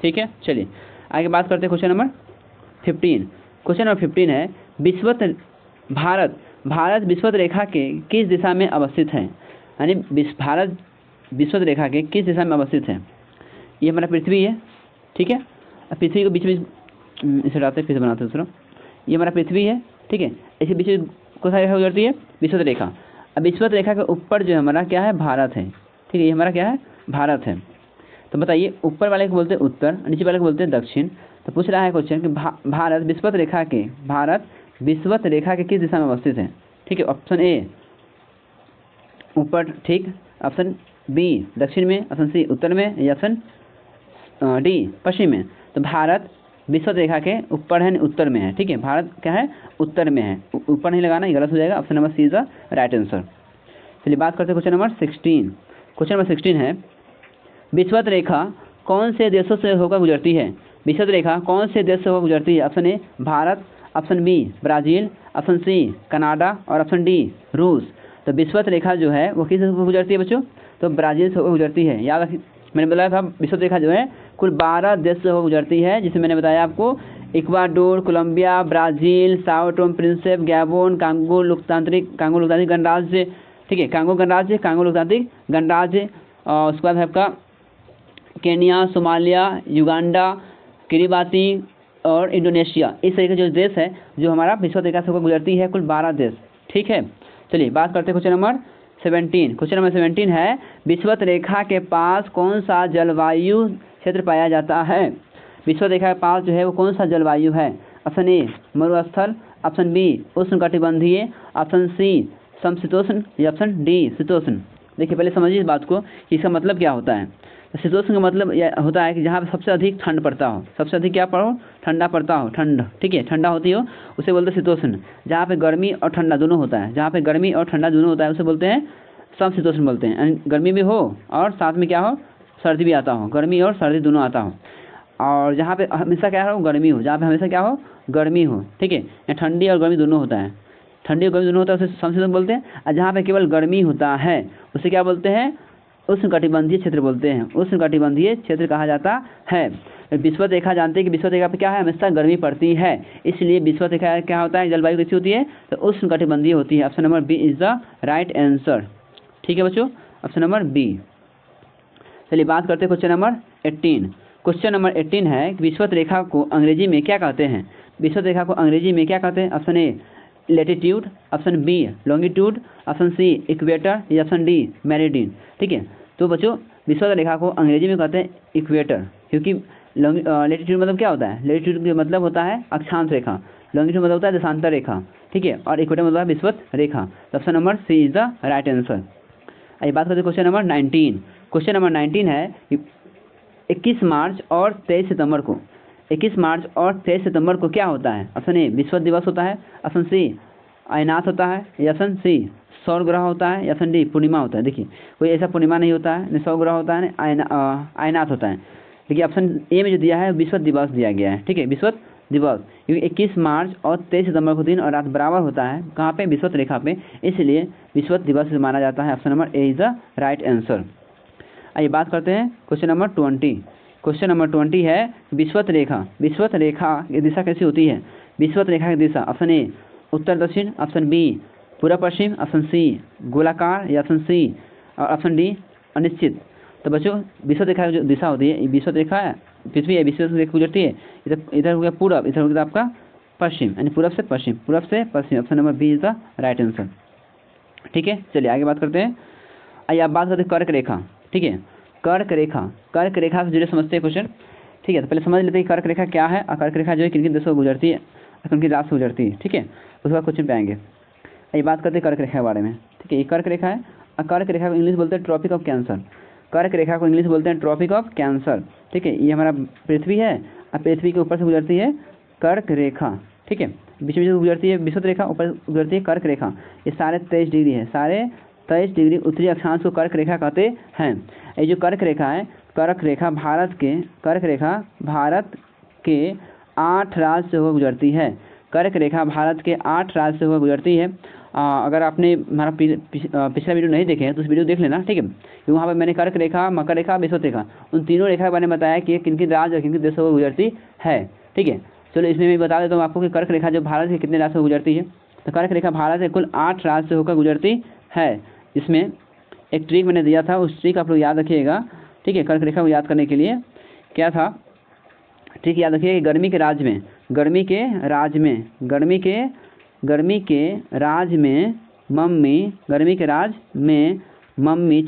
ठीक है, चलिए आगे बात करते हैं क्वेश्चन नंबर 15। क्वेश्चन नंबर 15 है भारत विषुवत रेखा के किस दिशा में अवस्थित है, यानी भारत विषुवत रेखा के किस दिशा में अवस्थित है। ये हमारा पृथ्वी है, ठीक है, पृथ्वी को बीच में इसे हटाते फिर से बनाते दूसरा, ये हमारा पृथ्वी है, ठीक है, इसी बीच में कौन सा रेखा गुजरती है, विषुवत रेखा। अब विषुवत रेखा के ऊपर जो हमारा क्या है, भारत है, ठीक है, ये हमारा क्या है, भारत है। तो बताइए ऊपर वाले को बोलते हैं उत्तर, नीचे वाले को बोलते हैं दक्षिण। तो पूछ रहा है क्वेश्चन कि भारत विषुवत रेखा के किस दिशा में अवस्थित है। ठीक है, ऑप्शन ए ऊपर, ठीक, ऑप्शन बी दक्षिण में, ऑप्शन सी उत्तर में, या ऑप्शन डी पश्चिम में। तो भारत विषुवत रेखा के ऊपर है, उत्तर में है। ठीक है, भारत क्या है, उत्तर में है, ऊपर नहीं लगाना, ये गलत हो जाएगा। Option number C is the right answer. चलिए बात करते हैं क्वेश्चन नंबर 16। क्वेश्चन नंबर 16 है विषुवत रेखा कौन से देशों से होकर गुजरती है। विषुवत रेखा कौन से देश से होकर गुजरती है। Option A Bharat, option B Brazil, option C Canada, और ऑप्शन डी रूस। तो विषुवत रेखा जो है वो किस देश से गुजरती है बच्चों, तो ब्राज़ील से होकर गुजरती है। याद रखिए, मैंने बताया था विषुवत रेखा जो है कुल 12 देश से होकर गुजरती है, जिसे मैंने बताया आपको Ecuador, Colombia, Brazil, Sao Tome Principe, Gabon, Congo लोकतांत्रिक गणराज्य, ठीक है, कांगो लोकतांत्रिक गणराज्य, और उसके बाद है आपका केन्या, सोमालिया, युगांडा, किरिबाती और इंडोनेशिया। इस तरीके जो देश है जो हमारा विषुवत रेखा से होकर गुजरती है, कुल 12 देश। ठीक है, चलिए बात करते हैं क्वेश्चन नंबर 17। क्वेश्चन नंबर 17 है विषुवत रेखा के पास कौन सा जलवायु क्षेत्र पाया जाता है। विषुवत रेखा के पास जो है वो कौन सा जलवायु है। ऑप्शन ए मरुस्थल, ऑप्शन बी उष्णकटिबंधीय, ऑप्शन सी समशीतोष्ण, या ऑप्शन डी शीतोष्ण। देखिए पहले समझिए इस बात को कि इसका मतलब क्या होता है। शीतोष्ण का मतलब यह होता है कि जहाँ पे सबसे अधिक ठंड पड़ता हो, सबसे अधिक क्या पड़ो, ठंडा पड़ता हो, ठंड, ठीक है, ठंडा होती हो, उसे बोलते हैं शीतोष्ण। जहाँ पे गर्मी और ठंडा दोनों होता है, जहाँ पे गर्मी और ठंडा दोनों होता है उसे बोलते हैं समशीतोष्ण बोलते हैं। यानी गर्मी भी हो और साथ में क्या हो, सर्दी भी आता हो, गर्मी और सर्दी दोनों आता हो। और जहाँ पे हमेशा क्या हो, गर्मी हो, जहाँ पे हमेशा क्या हो, गर्मी हो, ठीक है, ठंडी और गर्मी दोनों होता है, ठंडी और गर्मी दोनों होता है, उसे समशीतोष्ण बोलते हैं। और जहाँ पे केवल गर्मी होता है उसे क्या बोलते हैं, उष्णकटिबंधीय क्षेत्र बोलते हैं, उष्णकटिबंधीय क्षेत्र कहा जाता है। विषुवत रेखा जानते हैं कि विषुवत रेखा पे क्या है, हमेशा गर्मी पड़ती है, इसलिए विषुवत रेखा क्या होता है, जलवायु कैसी होती है, तो उष्णकटिबंधीय होती है। Option number B is the right answer. ठीक है बच्चों, ऑप्शन नंबर बी। चलिए बात करते हैं क्वेश्चन नंबर 18। क्वेश्चन नंबर 18 है कि विषुवत रेखा को अंग्रेजी में क्या कहते हैं। विषुवत रेखा को अंग्रेजी में क्या कहते हैं। Option A latitude, option B longitude, option C equator, या ऑप्शन डी मेरिडियन। ठीक है, तो बच्चों विषुवत रेखा को अंग्रेजी में कहते हैं इक्वेटर, क्योंकि लेटीट्यूड मतलब क्या होता है, लेटीट्यूड का मतलब होता है अक्षांश रेखा, लॉन्गिट्यूड मतलब होता है देशांतर रेखा, ठीक है, और इक्वेटर मतलब है विषुवत रेखा। तो option number C is the right answer. आइए बात करते हैं क्वेश्चन नंबर 19। क्वेश्चन नंबर 19 है 21 मार्च और 23 सितंबर को, 21 मार्च और 23 सितंबर को क्या होता है। ऑप्शन ए विषुवत दिवस होता है, ऑप्शन सी अयनात होता है, या ऑप्शन सी सौर ग्रह होता है, या ऑप्शन डी पूर्णिमा होता है। देखिए कोई ऐसा पूर्णिमा नहीं होता है, न सौर ग्रह होता है, न अयनात होता है। देखिए ऑप्शन ए में जो दिया है विषुवत दिवस दिया गया है, ठीक है, विषुवत दिवस, क्योंकि 21 मार्च और 23 सितंबर को दिन और रात बराबर होता है, कहाँ पे, विषुवत रेखा पे, इसलिए विषुवत दिवस माना जाता है। Option number A is the right answer. आइए बात करते हैं क्वेश्चन नंबर 20। क्वेश्चन नंबर 20 है विषुवत रेखा की दिशा कैसी होती है। विषुवत रेखा की दिशा, ऑप्शन ए उत्तर दक्षिण, ऑप्शन बी पूर्व पश्चिम, ऑप्शन सी गोलाकार, या ऑप्शन सी और ऑप्शन डी अनिश्चित। तो बच्चों विषुवत रेखा की जो दिशा होती है, विषुवत रेखा है, पृथ्वी है, विषुवत रेखा गुजरती है, इधर हो गया पूरब, इधर हो गया आपका पश्चिम, यानी पूरब से पश्चिम, option number B is the right answer. ठीक है, चलिए आगे बात करते हैं। आइए आप बात करते हैं कर्क रेखा। ठीक है, कर्क रेखा से जुड़े समझते हैं क्वेश्चन। ठीक है, तो पहले समझ लेते हैं कर्क रेखा क्या है, और कर्क रेखा जो है किन किन देशों से गुजरती है, किन किन राज्य से गुजरती है। ठीक है, उसके बाद क्वेश्चन पे आएंगे। ये बात करते हैं कर्क रेखा के बारे में। ठीक है, ये कर्क रेखा है, और कर्क रेखा को इंग्लिश बोलते हैं ट्रॉपिक ऑफ कैंसर। कर्क रेखा को इंग्लिश बोलते हैं ट्रॉपिक ऑफ कैंसर। ठीक है, ये हमारा पृथ्वी है, और पृथ्वी के ऊपर से गुजरती है कर्क रेखा। ठीक है, बीच में जो गुजरती है विषुवत रेखा, ऊपर गुजरती है कर्क रेखा, ये सारे 23 डिग्री है, सारे 23 डिग्री उत्तरी अक्षांश को कर्क रेखा कहते हैं। ये जो कर्क रेखा है, कर्क रेखा भारत के 8 राज्य से होकर गुजरती है। कर्क रेखा भारत के 8 राज्य से होकर गुजरती है। अगर आपने हमारा पिछला वीडियो नहीं देखे हैं तो उस वीडियो देख लेना, ठीक है, क्योंकि वहाँ पर मैंने कर्क रेखा, मकर रेखा, विषुवत रेखा, उन तीनों रेखा के बारे में बताया कि किन किन राज्य और किन किन देशों को गुजरती है, ठीक है। चलो इसमें मैं बता देता हूँ आपको कि कर्क रेखा जो भारत के कितने राज्य से गुजरती है। तो कर्क रेखा भारत के कुल 8 राज्य से होकर गुजरती है। इसमें एक ट्रिक मैंने दिया था, उस ट्रिक आप लोग याद रखिएगा, ठीक है। कर्क रेखा को याद करने के लिए क्या था, ठीक याद रखिए कि गर्मी के राज्य में मम्मी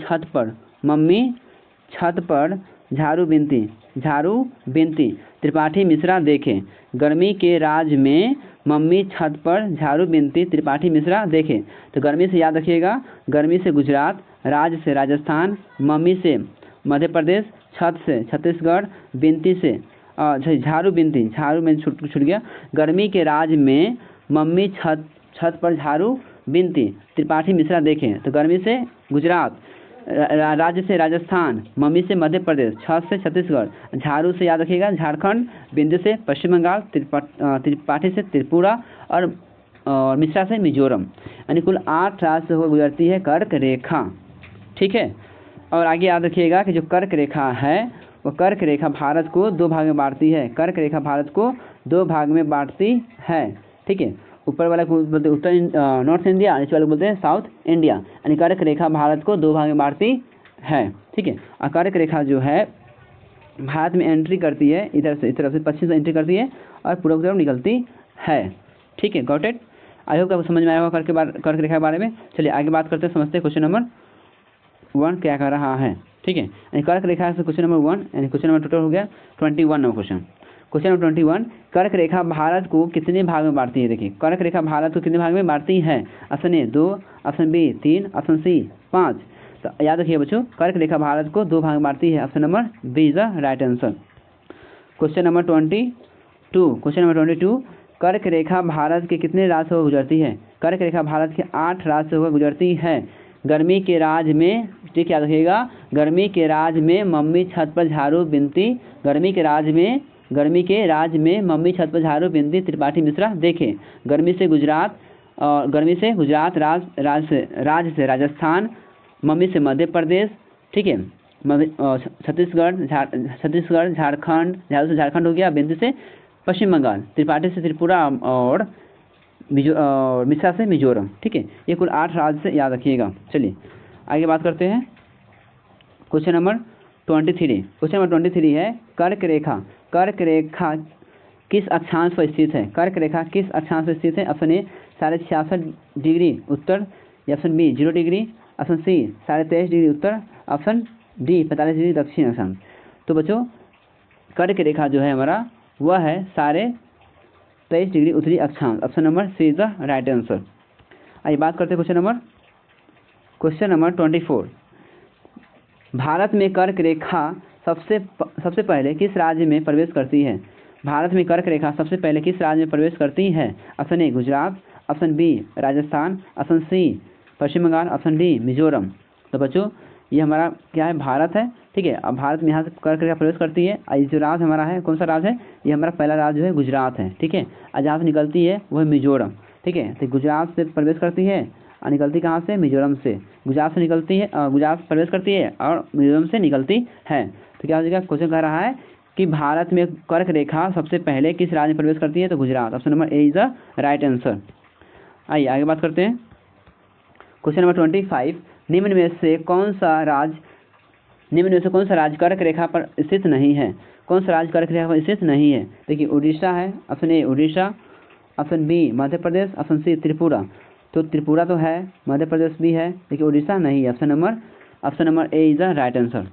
छत पर झाड़ू बीनती त्रिपाठी मिश्रा देखे। गर्मी के राज्य में मम्मी छत पर झाड़ू बीनती त्रिपाठी मिश्रा देखे। तो गर्मी से याद रखिएगा, गर्मी से गुजरात, राज्य से राजस्थान, मम्मी से मध्य प्रदेश, छत से छत्तीसगढ़, बीनती से झाड़ू में छूट गया। गर्मी के राज्य में मम्मी छत पर झाड़ू बीनती त्रिपाठी मिश्रा देखें। तो गर्मी से गुजरात, राज्य से राजस्थान, मम्मी से मध्य प्रदेश, छत से छत्तीसगढ़, झाड़ू से याद रखिएगा झारखंड, बिंदु से पश्चिम बंगाल, त्रिपाठी से त्रिपुरा और मिश्रा से मिजोरम। यानी कुल 8 राज्य से होकर गुजरती है कर्क रेखा, ठीक है। और आगे याद रखिएगा कि जो कर्क रेखा है वो कर्क रेखा भारत को 2 भाग में बांटती है। कर्क रेखा भारत को 2 भाग में बांटती है, ठीक है। ऊपर वाला को बोलते हैं उत्तर नॉर्थ इंडिया, नीचे वाले को बोलते हैं साउथ इंडिया। यानी कर्क रेखा भारत को 2 भाग में बांटती है, ठीक है। और कर्क रेखा जो है भारत में एंट्री करती है, इधर से इस तरफ से पश्चिम से एंट्री करती है और पूर्व की तरफ निकलती है, ठीक है। Got it. आई होप आपको समझ में आया होगा कर्क रेखा के बारे में। चलिए आगे बात करते हैं, समझते हैं क्वेश्चन नंबर 1 क्या कर रहा है, ठीक है। यानी कर्क रेखा से क्वेश्चन नंबर 1, यानी क्वेश्चन नंबर टोटल हो गया 21 नंबर क्वेश्चन। क्वेश्चन नंबर 21, कर्क रेखा भारत को कितने भाग में बांटती है। देखिए कर्क रेखा भारत को कितने भाग में बांटती है। Option A 2, option B 3, option C 5। तो याद रखिए बच्चों, कर्क रेखा भारत को 2 भाग में बांटती है। Option number B is the right answer. Question number 22, कर्क रेखा भारत के कितने राज्य से होकर गुजरती है। कर्क रेखा भारत के 8 राज्य से होकर गुजरती है। गर्मी के राज्य में, ठीक याद रखिएगा, गर्मी के राज्य में मम्मी छत पर झाड़ू बीनती, गर्मी के राज्य में मम्मी छत पर झाड़ू बीनती त्रिपाठी मिश्रा देखे। गर्मी से गुजरात राज्य से राजस्थान, मम्मी से मध्य प्रदेश, ठीक है, छत्तीसगढ़, झारखंड, झाड़ू से झारखंड हो गया, बिंदु से पश्चिम बंगाल, त्रिपाठी से त्रिपुरा और मिश्रा से मिजोरम, ठीक है। ये कुल 8 राज्य से याद रखिएगा। चलिए आगे बात करते हैं। क्वेश्चन नंबर 23 है कर्क रेखा किस अक्षांश पर स्थित है। कर्क रेखा किस अक्षांश पर स्थित है। ऑप्शन ए 66.5 डिग्री उत्तर, option B 0 degree, option C 23.5 degree उत्तर, ऑप्शन डी 45 डिग्री दक्षिण अक्षांश। तो बच्चों कर्क रेखा जो है हमारा वह है 23.5 डिग्री उत्तरी अक्षांश। Option number C is the right answer. आइए बात करते हैं क्वेश्चन नंबर 24। भारत में कर्क रेखा सबसे पहले किस राज्य में प्रवेश करती है। भारत में कर्क रेखा सबसे पहले किस राज्य में प्रवेश करती है। Option A Gujarat, option B Rajasthan, option C Paschim Bangal, option D Mizoram. तो बच्चों ये हमारा क्या है, भारत है, ठीक है। अब भारत में यहाँ से कर्क रेखा प्रवेश करती है। ये जो राज्य हमारा है, कौन सा राज्य है, ये हमारा पहला राज्य जो है गुजरात है, ठीक है। और जहाँ से निकलती है वो है मिजोरम, ठीक है। तो गुजरात से प्रवेश करती है और निकलती कहाँ से, मिजोरम से। गुजरात प्रवेश करती है और मिजोरम से निकलती है। तो क्या हो जाएगा, क्वेश्चन कह रहा है कि भारत में कर्क रेखा सबसे पहले किस राज्य में प्रवेश करती है। तो Gujarat, option number A is the right answer. आइए आगे बात करते हैं। क्वेश्चन नंबर 25, निम्न में से कौन सा राज्य कर्क रेखा पर स्थित नहीं है। कौन सा राज्य कर्क रेखा पर स्थित नहीं है। देखिए उड़ीसा है, option A Orissa, option B Madhya Pradesh, option C Tripura. तो त्रिपुरा तो है, मध्य प्रदेश भी है, लेकिन उड़ीसा नहीं है। Option number A is the right answer.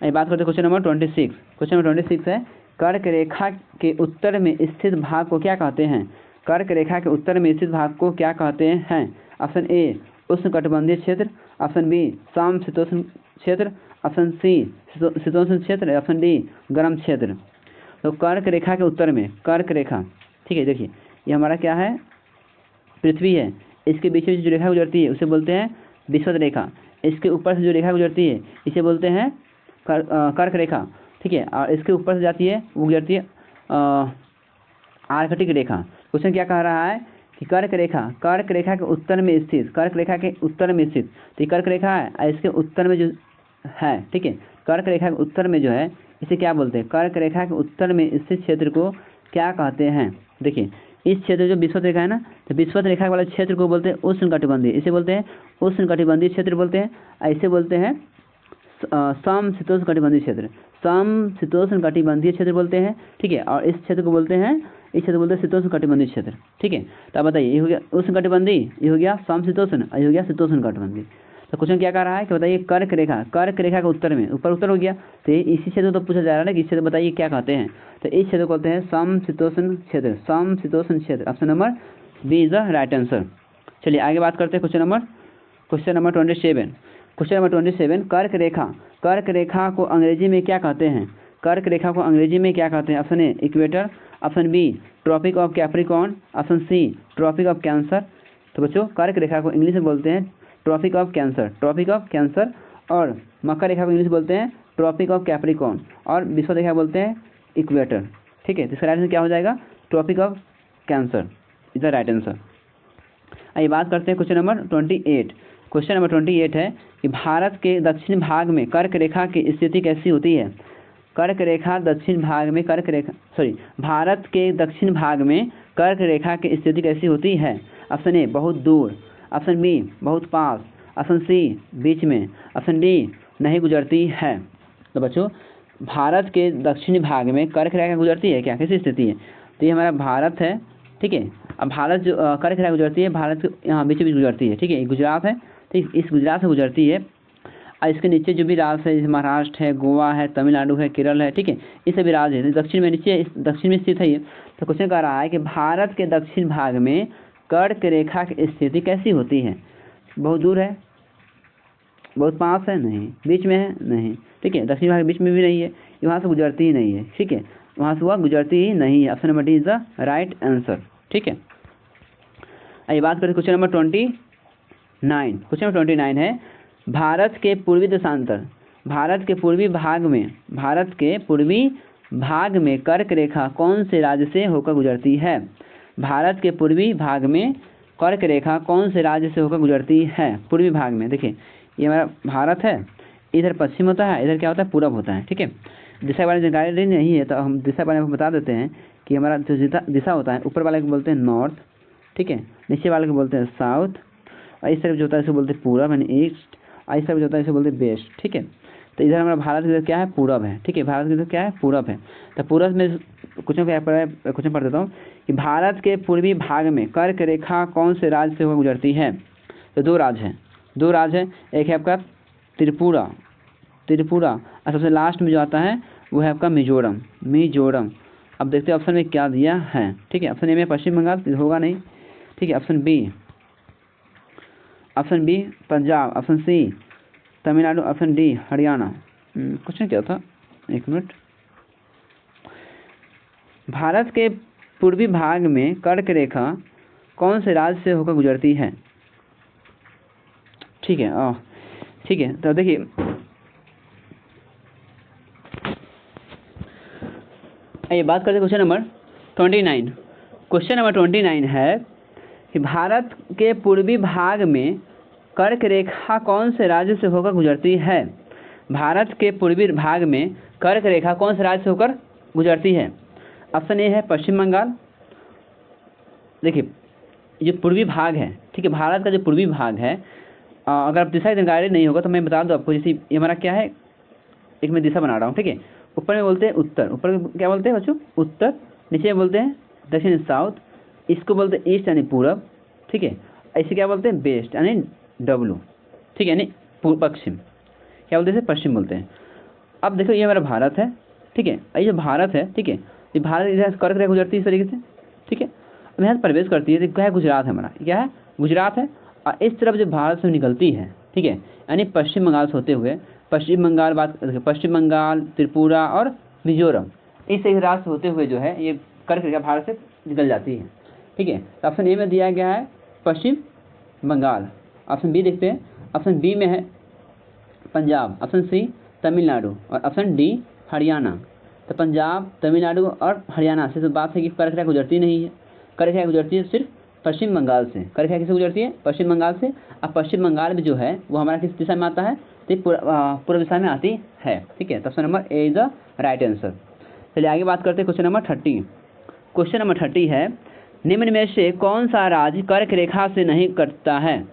ये बात करते हैं क्वेश्चन नंबर 26। क्वेश्चन नंबर 26 है कर्क रेखा के उत्तर में स्थित भाग को क्या कहते हैं। कर्क रेखा के उत्तर में स्थित भाग को क्या कहते हैं। ऑप्शन ए उष्णकटिबंधीय क्षेत्र, ऑप्शन बी समशीतोष्ण क्षेत्र, ऑप्शन सी शीतोष्ण क्षेत्र, ऑप्शन डी गर्म क्षेत्र। तो कर्क रेखा के उत्तर में, कर्क रेखा ठीक है। देखिए ये हमारा क्या है, पृथ्वी है, इसके बीच में जो रेखा गुजरती है उसे बोलते हैं विषुवत रेखा। इसके ऊपर से जो रेखा गुजरती है इसे बोलते हैं कर्क रेखा, ठीक है। और इसके ऊपर से जाती है वो गुजरती है आर्कटिक रेखा। क्वेश्चन क्या कह रहा है कि कर्क रेखा के उत्तर में स्थित, कर्क रेखा के उत्तर में स्थित, तो ये कर्क रेखा है और इसके उत्तर में जो है, ठीक है, कर्क रेखा के उत्तर में जो है इसे क्या बोलते हैं, कर्क रेखा के उत्तर में स्थित क्षेत्र को क्या कहते हैं। देखिए इस क्षेत्र जो विषुवत रेखा है ना, तो विषुवत रेखा वाले क्षेत्र को बोलते हैं उष्णकटिबंधीय, इसे बोलते हैं उष्णकटिबंधीय क्षेत्र बोलते हैं। ऐसे बोलते हैं समशीतोष्ण कटिबंधीय क्षेत्र, समशीतोष्ण कटिबंधीय क्षेत्र बोलते हैं, ठीक है। और इस क्षेत्र को बोलते हैं, इस क्षेत्र को बोलते हैं शीतोष्ण कटिबंधीय क्षेत्र, ठीक है। तो आप बताइए ये हो गया उष्ण कटिबंधीय, ये हो गया समशीतोष्ण, ये हो गया शीतोष्ण कटिबंधीय। तो क्वेश्चन क्या कह रहा है कि बताइए कर्क रेखा के उत्तर में, ऊपर उत्तर हो गया, तो इसी क्षेत्र को तो पूछा जा रहा है ना कि इस क्षेत्र बताइए क्या कहते हैं। तो इस क्षेत्र को कहते हैं समशीतोष्ण क्षेत्र, समशीतोष्ण क्षेत्र। Option number B is the right answer. चलिए आगे बात करते हैं क्वेश्चन नंबर 27। क्वेश्चन नंबर 27, कर्क रेखा को अंग्रेजी में क्या कहते हैं, कर्क रेखा को अंग्रेजी में क्या कहते हैं। Option A equator, option B Tropic of Capricorn, option C Tropic of Cancer. तो बच्चों कर्क रेखा को इंग्लिश में बोलते हैं ट्रॉपिक ऑफ कैंसर, और मकर रेखा को इंग्लिश बोलते हैं ट्रॉपिक ऑफ कैप्रिकॉर्न, और विषुवत रेखा बोलते हैं इक्वेटर, ठीक है। तो इसका राइट आंसर क्या हो जाएगा, Tropic of Cancer is the right answer. आइए बात करते हैं क्वेश्चन नंबर 28। क्वेश्चन नंबर 28 है कि भारत के दक्षिण भाग में कर्क रेखा की स्थिति कैसी होती है। भारत के दक्षिण भाग में कर्क रेखा की स्थिति कैसी होती है। ऑप्शन ए बहुत दूर, ऑप्शन बी बहुत पास, ऑप्शन सी बीच में, ऑप्शन डी नहीं गुजरती है। तो बच्चों भारत के दक्षिणी भाग में कर्क रेखा गुजरती है क्या, कैसी स्थिति है। तो ये हमारा भारत है, ठीक है। अब भारत जो कर्क रेखा गुजरती है, भारत के यहाँ बीच गुजरती है, ठीक है। गुजरात है, ठीक, इस गुजरात से गुजरती है। और इसके नीचे जो भी राज्य है जैसे महाराष्ट्र है, गोवा है, तमिलनाडु है, केरल है, ठीक है, ये सभी राज्य है। दक्षिण में नीचे दक्षिण में स्थित है ये। तो क्वेश्चन कह रहा है कि भारत के दक्षिण भाग में कर्क रेखा की स्थिति कैसी होती है। बहुत दूर है, बहुत पास है, नहीं, बीच में है, नहीं, ठीक है। दक्षिण भाग बीच में भी नहीं है, वहाँ से गुजरती ही नहीं है, ठीक है, वहाँ से वह गुजरती ही नहीं है। Option number D is the right answer, ठीक है। आइए बात करें क्वेश्चन नंबर 29। क्वेश्चन नंबर 29 है भारत के पूर्वी देशांतर, भारत के पूर्वी भाग में कर्क रेखा कौन से राज्य से होकर गुजरती है। भारत के पूर्वी भाग में कर्क रेखा कौन से राज्य से होकर गुजरती है। पूर्वी भाग में देखिए ये हमारा भारत है, इधर पश्चिम होता है, इधर क्या होता है पूरब होता है, ठीक है। दिशा बारे में जानकारी नहीं है तो हम दिशा बारे में बता देते हैं कि हमारा जो दिशा होता है, ऊपर वाले को बोलते हैं नॉर्थ, ठीक है, नीचे वाले को बोलते हैं साउथ, और इस तरफ जो होता है इसे बोलते हैं पूरब यानी ईस्ट, और इस तरफ जो होता है इसे बोलते हैं वेस्ट, ठीक है। तो इधर हमारा भारत की क्या है, पूरब है, ठीक है, भारत की क्या है, पूरब है। तो पूरब में क्वेश्चन पढ़ देता हूँ कि भारत के पूर्वी भाग में कर्क रेखा कौन से राज्य से होकर गुजरती है। तो दो राज्य हैं, एक है आपका त्रिपुरा, और सबसे लास्ट में जो आता है वो है आपका मिजोरम। अब देखते हैं ऑप्शन में क्या दिया है, ठीक है। ऑप्शन ए में पश्चिम बंगाल होगा नहीं, ठीक है। Option B Punjab, option C Tamil Nadu, option D Haryana. Question क्या था, एक मिनट। भारत के पूर्वी भाग में कर्क रेखा कौन से राज्य से होकर गुजरती है, ठीक है। ठीक है, तो देखिए आइए बात करते हैं क्वेश्चन नंबर 29। क्वेश्चन नंबर 29 है कि भारत के पूर्वी भाग में कर्क रेखा कौन से राज्य से होकर गुजरती है। भारत के पूर्वी भाग में कर्क रेखा कौन से राज्य से होकर गुजरती है। ऑप्शन ए है पश्चिम बंगाल। देखिए जो पूर्वी भाग है, ठीक है, भारत का जो पूर्वी भाग है, अगर आप दिशा की जानकारी नहीं होगा तो मैं बता दूं आपको। जैसे ये हमारा क्या है, एक मैं दिशा बना रहा हूँ, ठीक है। ऊपर में बोलते हैं उत्तर, ऊपर क्या बोलते हैं बच्चों, उत्तर। नीचे में बोलते हैं दक्षिण साउथ, इसको बोलते हैं ईस्ट यानी पूरब, ठीक है। ऐसे क्या बोलते हैं वेस्ट यानी डब्लू, ठीक है, यानी पश्चिम। क्या बोलते हैं, पश्चिम बोलते हैं। अब देखो ये हमारा भारत है, ठीक है, ये जो भारत है, ठीक है, ये भारत इधर कर्क रेखा गुजरती है इस तरीके से, ठीक है। अब यहाँ से प्रवेश करती है, तो क्या है, गुजरात है हमारा, क्या है, गुजरात है। और इस तरफ जो भारत से निकलती है, ठीक है, यानी पश्चिम बंगाल से होते हुए, पश्चिम बंगाल, त्रिपुरा और मिजोरम, इस एक रास्ते होते हुए जो है ये कर्क रेखा भारत से निकल जाती है। ठीक है, तो ऑप्शन ए में दिया गया है पश्चिम बंगाल। ऑप्शन बी देखते हैं, ऑप्शन बी में है पंजाब, ऑप्शन सी तमिलनाडु और ऑप्शन डी हरियाणा। तो पंजाब, तमिलनाडु और हरियाणा से तो बात है कि कर्क रेखा गुजरती नहीं है, कर्क रेखा गुजरती है सिर्फ पश्चिम बंगाल से। कर्क रेखा किससे गुजरती है? पश्चिम बंगाल से। अब पश्चिम बंगाल में जो है वो हमारा किस दिशा में आता है? तो पूर्व दिशा में आती है। ठीक है, तो option number A is the right answer. चलिए आगे बात करते हैं क्वेश्चन नंबर 30। क्वेश्चन नंबर 30 है, निम्न में से कौन सा राज्य कर्क रेखा से नहीं कटता है?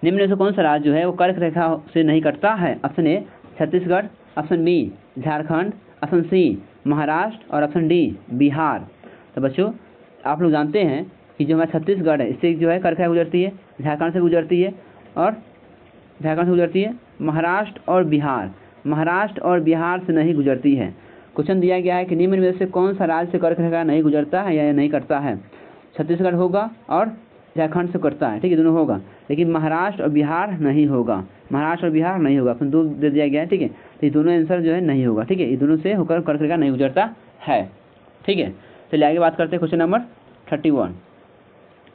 निम्न में से कौन सा राज्य जो है वो कर्क रेखा से नहीं कटता है? Option A Chhattisgarh, option B Jharkhand, option C Maharashtra और ऑप्शन डी बिहार। तो बच्चों आप लोग जानते हैं कि जो हमारा छत्तीसगढ़ है इससे जो है कर्क रेखा गुजरती है, झारखंड से गुजरती है और महाराष्ट्र और बिहार से नहीं गुजरती है। क्वेश्चन दिया गया है कि निम्न में से कौन सा राज्य से कर्क रेखा नहीं गुजरता है या नहीं कटता है? छत्तीसगढ़ होगा और झारखंड से कटता है, ठीक है, दोनों होगा, लेकिन महाराष्ट्र और बिहार नहीं होगा। ऑप्शन 2 दे दिया गया है। ठीक है, तो ये दोनों आंसर जो है नहीं होगा। ठीक है, ये दोनों से होकर कर्क रेखा नहीं गुजरता है। ठीक है, चलिए आगे बात करते हैं क्वेश्चन नंबर 31।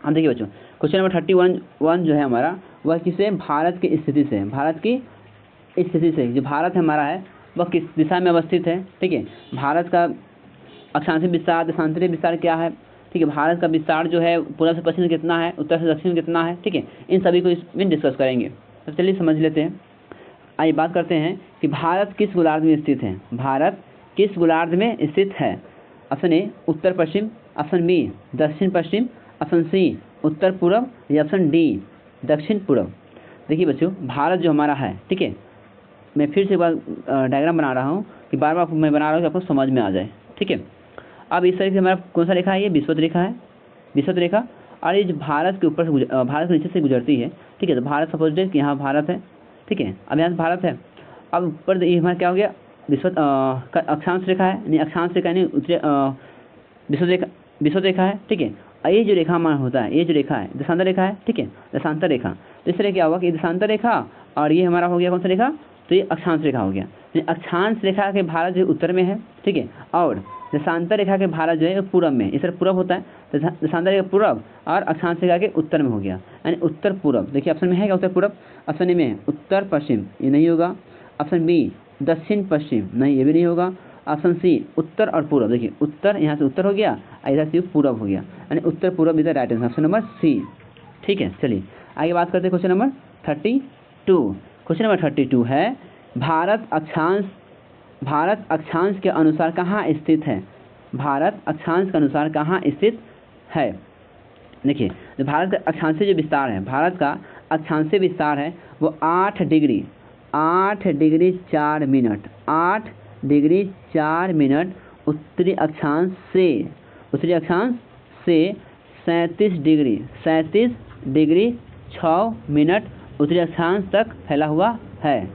हाँ देखिए बच्चों, क्वेश्चन नंबर 31 जो है हमारा वह किसे भारत की स्थिति से, जो भारत हमारा है वह किस दिशा में अवस्थित है? ठीक है, भारत का अक्षांशीय विस्तार, देशांतरीय विस्तार क्या है? ठीक है, भारत का विस्तार जो है पूर्व से पश्चिम कितना है, उत्तर से दक्षिण कितना है? ठीक है, इन सभी को इसमें डिस्कस करेंगे। तो चलिए समझ लेते हैं। आइए बात करते हैं कि भारत किस गोलार्ध में स्थित है? भारत किस गोलार्ध में स्थित है? ऑप्शन ए उत्तर पश्चिम, ऑप्शन बी दक्षिण पश्चिम, ऑप्शन सी उत्तर पूर्व या ऑप्शन डी दक्षिण पूर्व। देखिए बच्चों, भारत जो हमारा है, ठीक है, मैं फिर से एक बार डायग्राम बना रहा हूँ कि बार बार मैं बना रहा हूँ कि आपको समझ में आ जाए। ठीक है, अब इस तरीके से हमारा कौन सा रेखा है? ये विषुवत रेखा है, विषुवत रेखा। और ये जो भारत के ऊपर से भारत के नीचे से गुजरती है। ठीक है, तो भारत सपोज कि यहाँ भारत है। ठीक है, अब यहाँ भारत है, अब ऊपर ये हमारा क्या हो गया? विषुवत अक्षांश रेखा है, नहीं अक्षांश रेखा नहीं विषुवत रेखा है। ठीक है, ये जो रेखा हमारा होता है, ये जो रेखा है देशांतर रेखा है। ठीक है, देशांतर रेखा, तो इस तरह क्या हुआ कि देशांतर रेखा और ये हमारा हो गया कौन सा रेखा? तो ये अक्षांश रेखा हो गया। अक्षांश रेखा के भारत जो उत्तर में है, ठीक है, और देशांतर रेखा के भारत जो है पूरब में, इस तरह पूरब होता है, तो देशांतर रेखा पूरब और अक्षांश रेखा के उत्तर में हो गया, यानी उत्तर पूरब। देखिए ऑप्शन में है क्या उत्तर पूरब? ऑप्शन ए में उत्तर पश्चिम, ये नहीं होगा। ऑप्शन बी दक्षिण पश्चिम, नहीं ये भी नहीं होगा। ऑप्शन सी उत्तर और पूर्व, देखिए उत्तर यहाँ से उत्तर हो गया, इधर से पूरब हो गया, यानी उत्तर पूरब इधर right answer, option number C. ठीक है, चलिए आगे बात करते हैं क्वेश्चन नंबर 32। क्वेश्चन नंबर 32 है, भारत अक्षांश के अनुसार कहाँ स्थित है? भारत अक्षांश के अनुसार कहाँ स्थित है? देखिए, जो भारत का अक्षांशीय जो विस्तार है, भारत का अक्षांशीय विस्तार है वो 8 डिग्री 4 मिनट उत्तरी अक्षांश से 37 डिग्री 6 मिनट उत्तरी अक्षांश तक फैला हुआ है।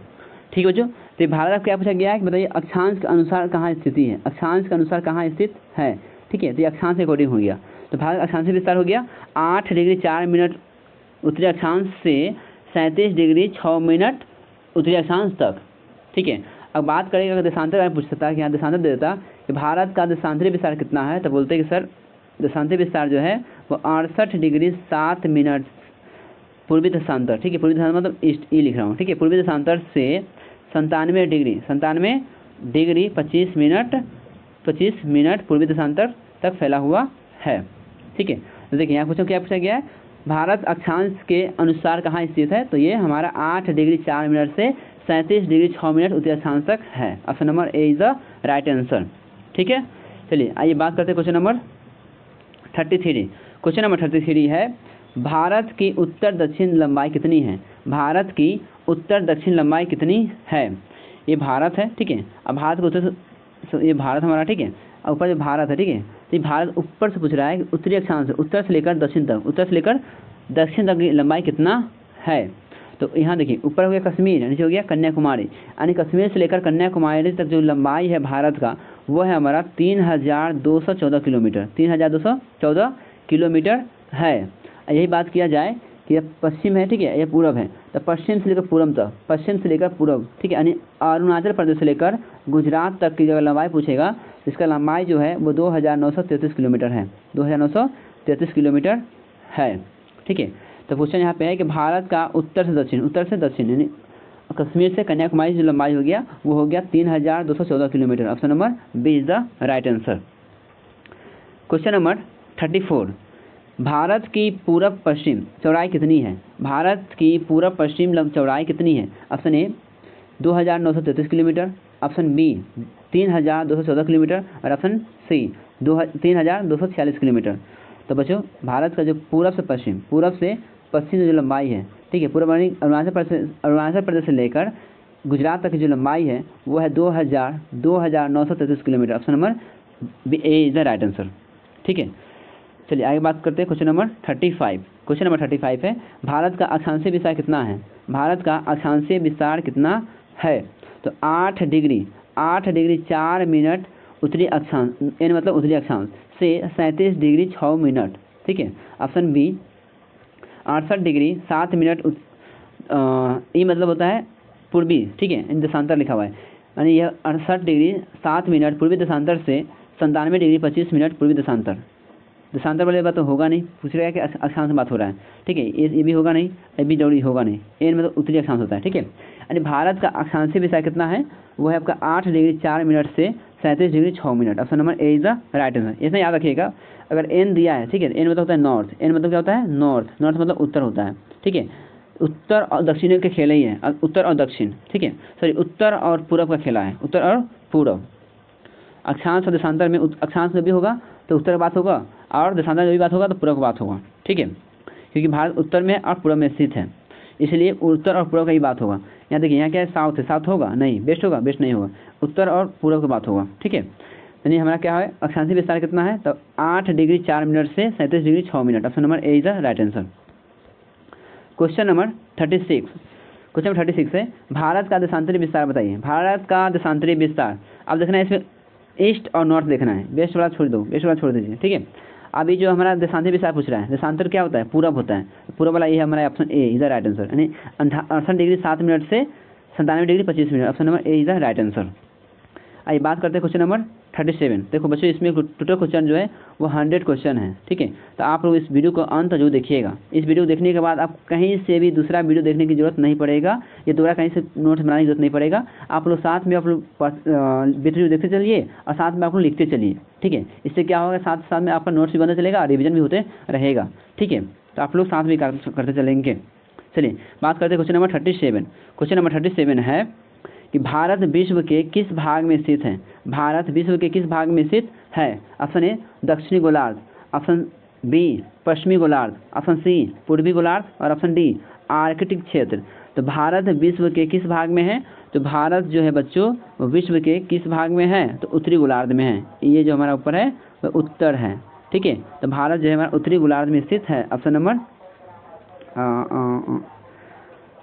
ठीक है बच्चों, तो भारत क्या पूछा गया है कि बताइए अक्षांश के अनुसार कहाँ स्थिति है? अक्षांश के अनुसार कहाँ स्थित है? ठीक है, तो ये अक्षांश के अकॉर्डिंग हो गया, तो भारत अक्षांशीय विस्तार हो गया 8 डिग्री 4 मिनट उत्तरी अक्षांश से 37 डिग्री 6 मिनट उत्तरी अक्षांश तक। ठीक है, अब बात करेंगे अगर देशांतर में पूछ सकता है कि यहाँ देशांतर दे देता कि भारत का देशांतरीय विस्तार कितना है, तो बोलते हैं कि सर देशांतरीय विस्तार जो है वो 68 डिग्री 7 मिनट पूर्वी देशांतर। ठीक है, पूर्वी देशांतर मतलब ईस्ट, ई लिख रहा हूँ। ठीक है, पूर्वी देशांतर से 97 डिग्री 25 मिनट पूर्वी देशांतर तक फैला हुआ है। ठीक है, तो देखिए यहाँ क्या पूछा गया है? भारत अक्षांश के अनुसार कहाँ स्थित है? तो ये हमारा 8 डिग्री 4 मिनट से 37 डिग्री 6 मिनट उत्तरी अक्षांश तक है। Option number A is the right answer. ठीक है, चलिए आइए बात करते हैं क्वेश्चन नंबर 33। क्वेश्चन नंबर 33 है, भारत की उत्तर दक्षिण लंबाई कितनी है? भारत की उत्तर दक्षिण लंबाई कितनी है? ये भारत है। ठीक है, अब भारत को उत्तर, ये भारत हमारा, ठीक है, और ऊपर जो भारत है, ठीक है, तो ये भारत ऊपर से पूछ रहा है कि उत्तरी अक्षांश उत्तर से लेकर दक्षिण तक की लंबाई कितना है? तो यहाँ देखिए ऊपर हो गया कश्मीर, नीचे हो गया कन्याकुमारी, यानी कश्मीर से लेकर कन्याकुमारी तक जो लंबाई है भारत का वो है हमारा 3214 किलोमीटर, 3214 किलोमीटर है। यही बात किया जाए कि यह पश्चिम है, ठीक है, यह पूरब है, तो पश्चिम से लेकर पूरब तक, पश्चिम से लेकर पूरब, ठीक है, यानी अरुणाचल प्रदेश से लेकर गुजरात तक की अगर लंबाई पूछेगा इसका लंबाई जो है वो 2933 किलोमीटर है, 2933 किलोमीटर है। ठीक है, तो क्वेश्चन यहाँ पे है कि भारत का उत्तर से दक्षिण यानी कश्मीर से कन्याकुमारी जो लंबाई हो गया वो हो गया 3214 kilometre. Option number B is the right answer. Question number 34, Bharat की पूरब पश्चिम चौड़ाई कितनी है? भारत की पूरब पश्चिम चौड़ाई कितनी है? Option A 2933 kilometre, option B 3214 kilometre और ऑप्शन सी 3246 किलोमीटर। तो बच्चों भारत का जो पूरब से पश्चिम जो लंबाई है, ठीक है, पूर्व अरुणाचल प्रदेश से लेकर गुजरात तक की जो लंबाई है वो है 2933 kilometre. Option number B A is the right answer. ठीक है, चलिए आगे बात करते हैं क्वेश्चन नंबर 35। क्वेश्चन नंबर 35 है भारत का अक्षांशीय विस्तार कितना है? भारत का अक्षांशीय विस्तार कितना है? तो 8 डिग्री 4 मिनट उत्तरी अक्षांश, एन मतलब उत्तरी अक्षांश से 37 डिग्री 6 मिनट। ठीक है, ऑप्शन बी 68 डिग्री 7 मिनट ये मतलब होता है पूर्वी, ठीक है, इन देशांतर लिखा हुआ है, यानी यह 68 डिग्री 7 मिनट पूर्वी देशांतर से 97 डिग्री 25 मिनट पूर्वी देशांतर वाले बात तो होगा नहीं, पूछ रहा है कि अक्षांश बात हो रहा है। ठीक है, ये भी होगा नहीं, ये भी जरूरी होगा नहीं, एन मतलब उत्तरी अक्षांश होता है। ठीक है, यानी भारत का अक्षांशीय विस्तार कितना है? वो है आपका 8 डिग्री 4 मिनट से 37 degree 6 minute. Option number A is the right answer. इसमें याद रखिएगा अगर एन दिया है, ठीक है, एन मतलब होता है नॉर्थ, एन मतलब क्या होता है? नॉर्थ मतलब उत्तर होता है। ठीक है, उत्तर और दक्षिण के खेल ही है, उत्तर और दक्षिण, ठीक है, सॉरी उत्तर और पूरब का खेला है, उत्तर और पूरब। अक्षांश और देशांतर में अक्षांश में भी होगा तो उत्तर बात होगा और देशांतर में भी बात होगा तो पूरब बात होगा। ठीक है, क्योंकि भारत उत्तर में और पूरब में स्थित है, इसलिए उत्तर और पूरब का ही बात होगा। यहाँ देखिए, यहाँ क्या है? साउथ है, साउथ होगा नहीं, वेस्ट होगा, वेस्ट नहीं होगा, उत्तर और पूरब की बात होगा। ठीक है, यानी हमारा क्या है? अक्षांशीय विस्तार कितना है? तो 8 डिग्री 4 मिनट से 37 degree 6 minute. Option number A is the right answer. Question number 36। Question number 36 है भारत का देशांतरी विस्तार बताइए। भारत का देशांतरी विस्तार अब देखना है, इसमें ईस्ट और नॉर्थ देखना है, वेस्ट वाला छोड़ दो, वेस्ट वाला छोड़ दीजिए। ठीक है, अभी जो हमारा देशांतरी विस्तार पूछ रहा है, देशांतर क्या होता है? पूरब होता है, पूरब वाला ये हमारा option A is the right answer, यानी 68 डिग्री 7 मिनट से 97 degree 25 minute. Option number A is the right answer. आइए बात करते हैं क्वेश्चन नंबर 37। देखो बच्चों, इसमें टोटल क्वेश्चन जो है वो 100 क्वेश्चन है। ठीक है, तो आप लोग इस वीडियो को अंत जरूर देखिएगा। इस वीडियो देखने के बाद आप कहीं से भी दूसरा वीडियो देखने की जरूरत नहीं पड़ेगा, या दोबारा कहीं से नोट्स बनाने की जरूरत नहीं पड़ेगा। आप लोग साथ में आप लोग वीडियो देखते चलिए और साथ में आप लोग लिखते चलिए। ठीक है, इससे क्या होगा? साथ साथ में आपका नोट्स भी बनता चलेगा, रिविजन भी होते रहेगा। ठीक है, तो आप लोग साथ में करते चलेंगे। चलिए बात करते हैं क्वेश्चन नंबर 37। क्वेश्चन नंबर 37 है कि भारत विश्व के किस भाग में स्थित है? भारत विश्व के किस भाग में स्थित है? ऑप्शन ए दक्षिणी गोलार्ध, ऑप्शन बी पश्चिमी गोलार्ध, ऑप्शन सी पूर्वी गोलार्ध और ऑप्शन डी आर्कटिक क्षेत्र। तो भारत विश्व के किस भाग में है? तो भारत जो है बच्चों वो विश्व के किस भाग में है? तो उत्तरी गोलार्ध में है। ये जो हमारा ऊपर है वो उत्तर है। ठीक है, तो भारत जो है हमारा उत्तरी गोलार्ध में स्थित है। ऑप्शन नंबर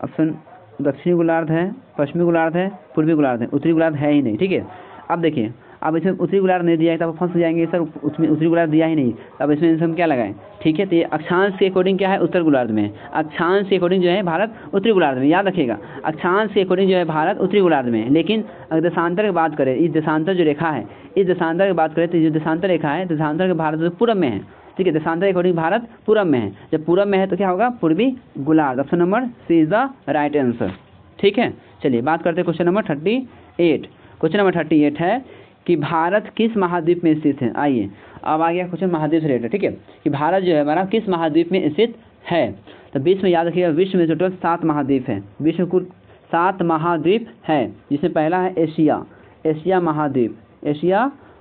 ऑप्शन दक्षिणी गोलार्ध है, पश्चिमी गोलार्ध है, पूर्वी गोलार्ध है, उत्तरी गोलार्ध है ही नहीं। ठीक है, अब देखिए, अब इसमें उत्तरी गोलार्ध नहीं दिया है तो आप फंस जाएंगे सर, उसमें उत्तरी गोलार्ध दिया ही नहीं, अब इसमें हम क्या लगाएं? ठीक है, तो ये अक्षांश के अकॉर्डिंग क्या है? उत्तर गोलार्ध में। अक्षांश के अकॉर्डिंग जो है भारत उत्तरी गोलार्ध में, याद रखिएगा, अक्षांश के अकॉर्डिंग जो है भारत उत्तरी गोलार्ध में। लेकिन अगर देशांतर की बात करें, इस देशांतर जो रेखा है, इस देशांतर की बात करें तो जो देशांतर रेखा है, देशांतर के भारत पूरब में है। ठीक है, देशांतर के अकॉर्डिंग भारत पूरब में है। जब पूरब में है तो क्या होगा? पूर्वी गोलार्ध। Option number C is the right answer. ठीक है, चलिए बात करते हैं क्वेश्चन नंबर 38। क्वेश्चन नंबर 38 है कि भारत किस महाद्वीप में स्थित है? आइए अब आ गया क्वेश्चन महाद्वीप से रिलेटेड। ठीक है, कि भारत जो है हमारा किस महाद्वीप में स्थित है? तो विश्व में याद रखिएगा, विश्व में टोटल 7 महाद्वीप है। विश्व कुल 7 महाद्वीप है, जिसमें पहला है एशिया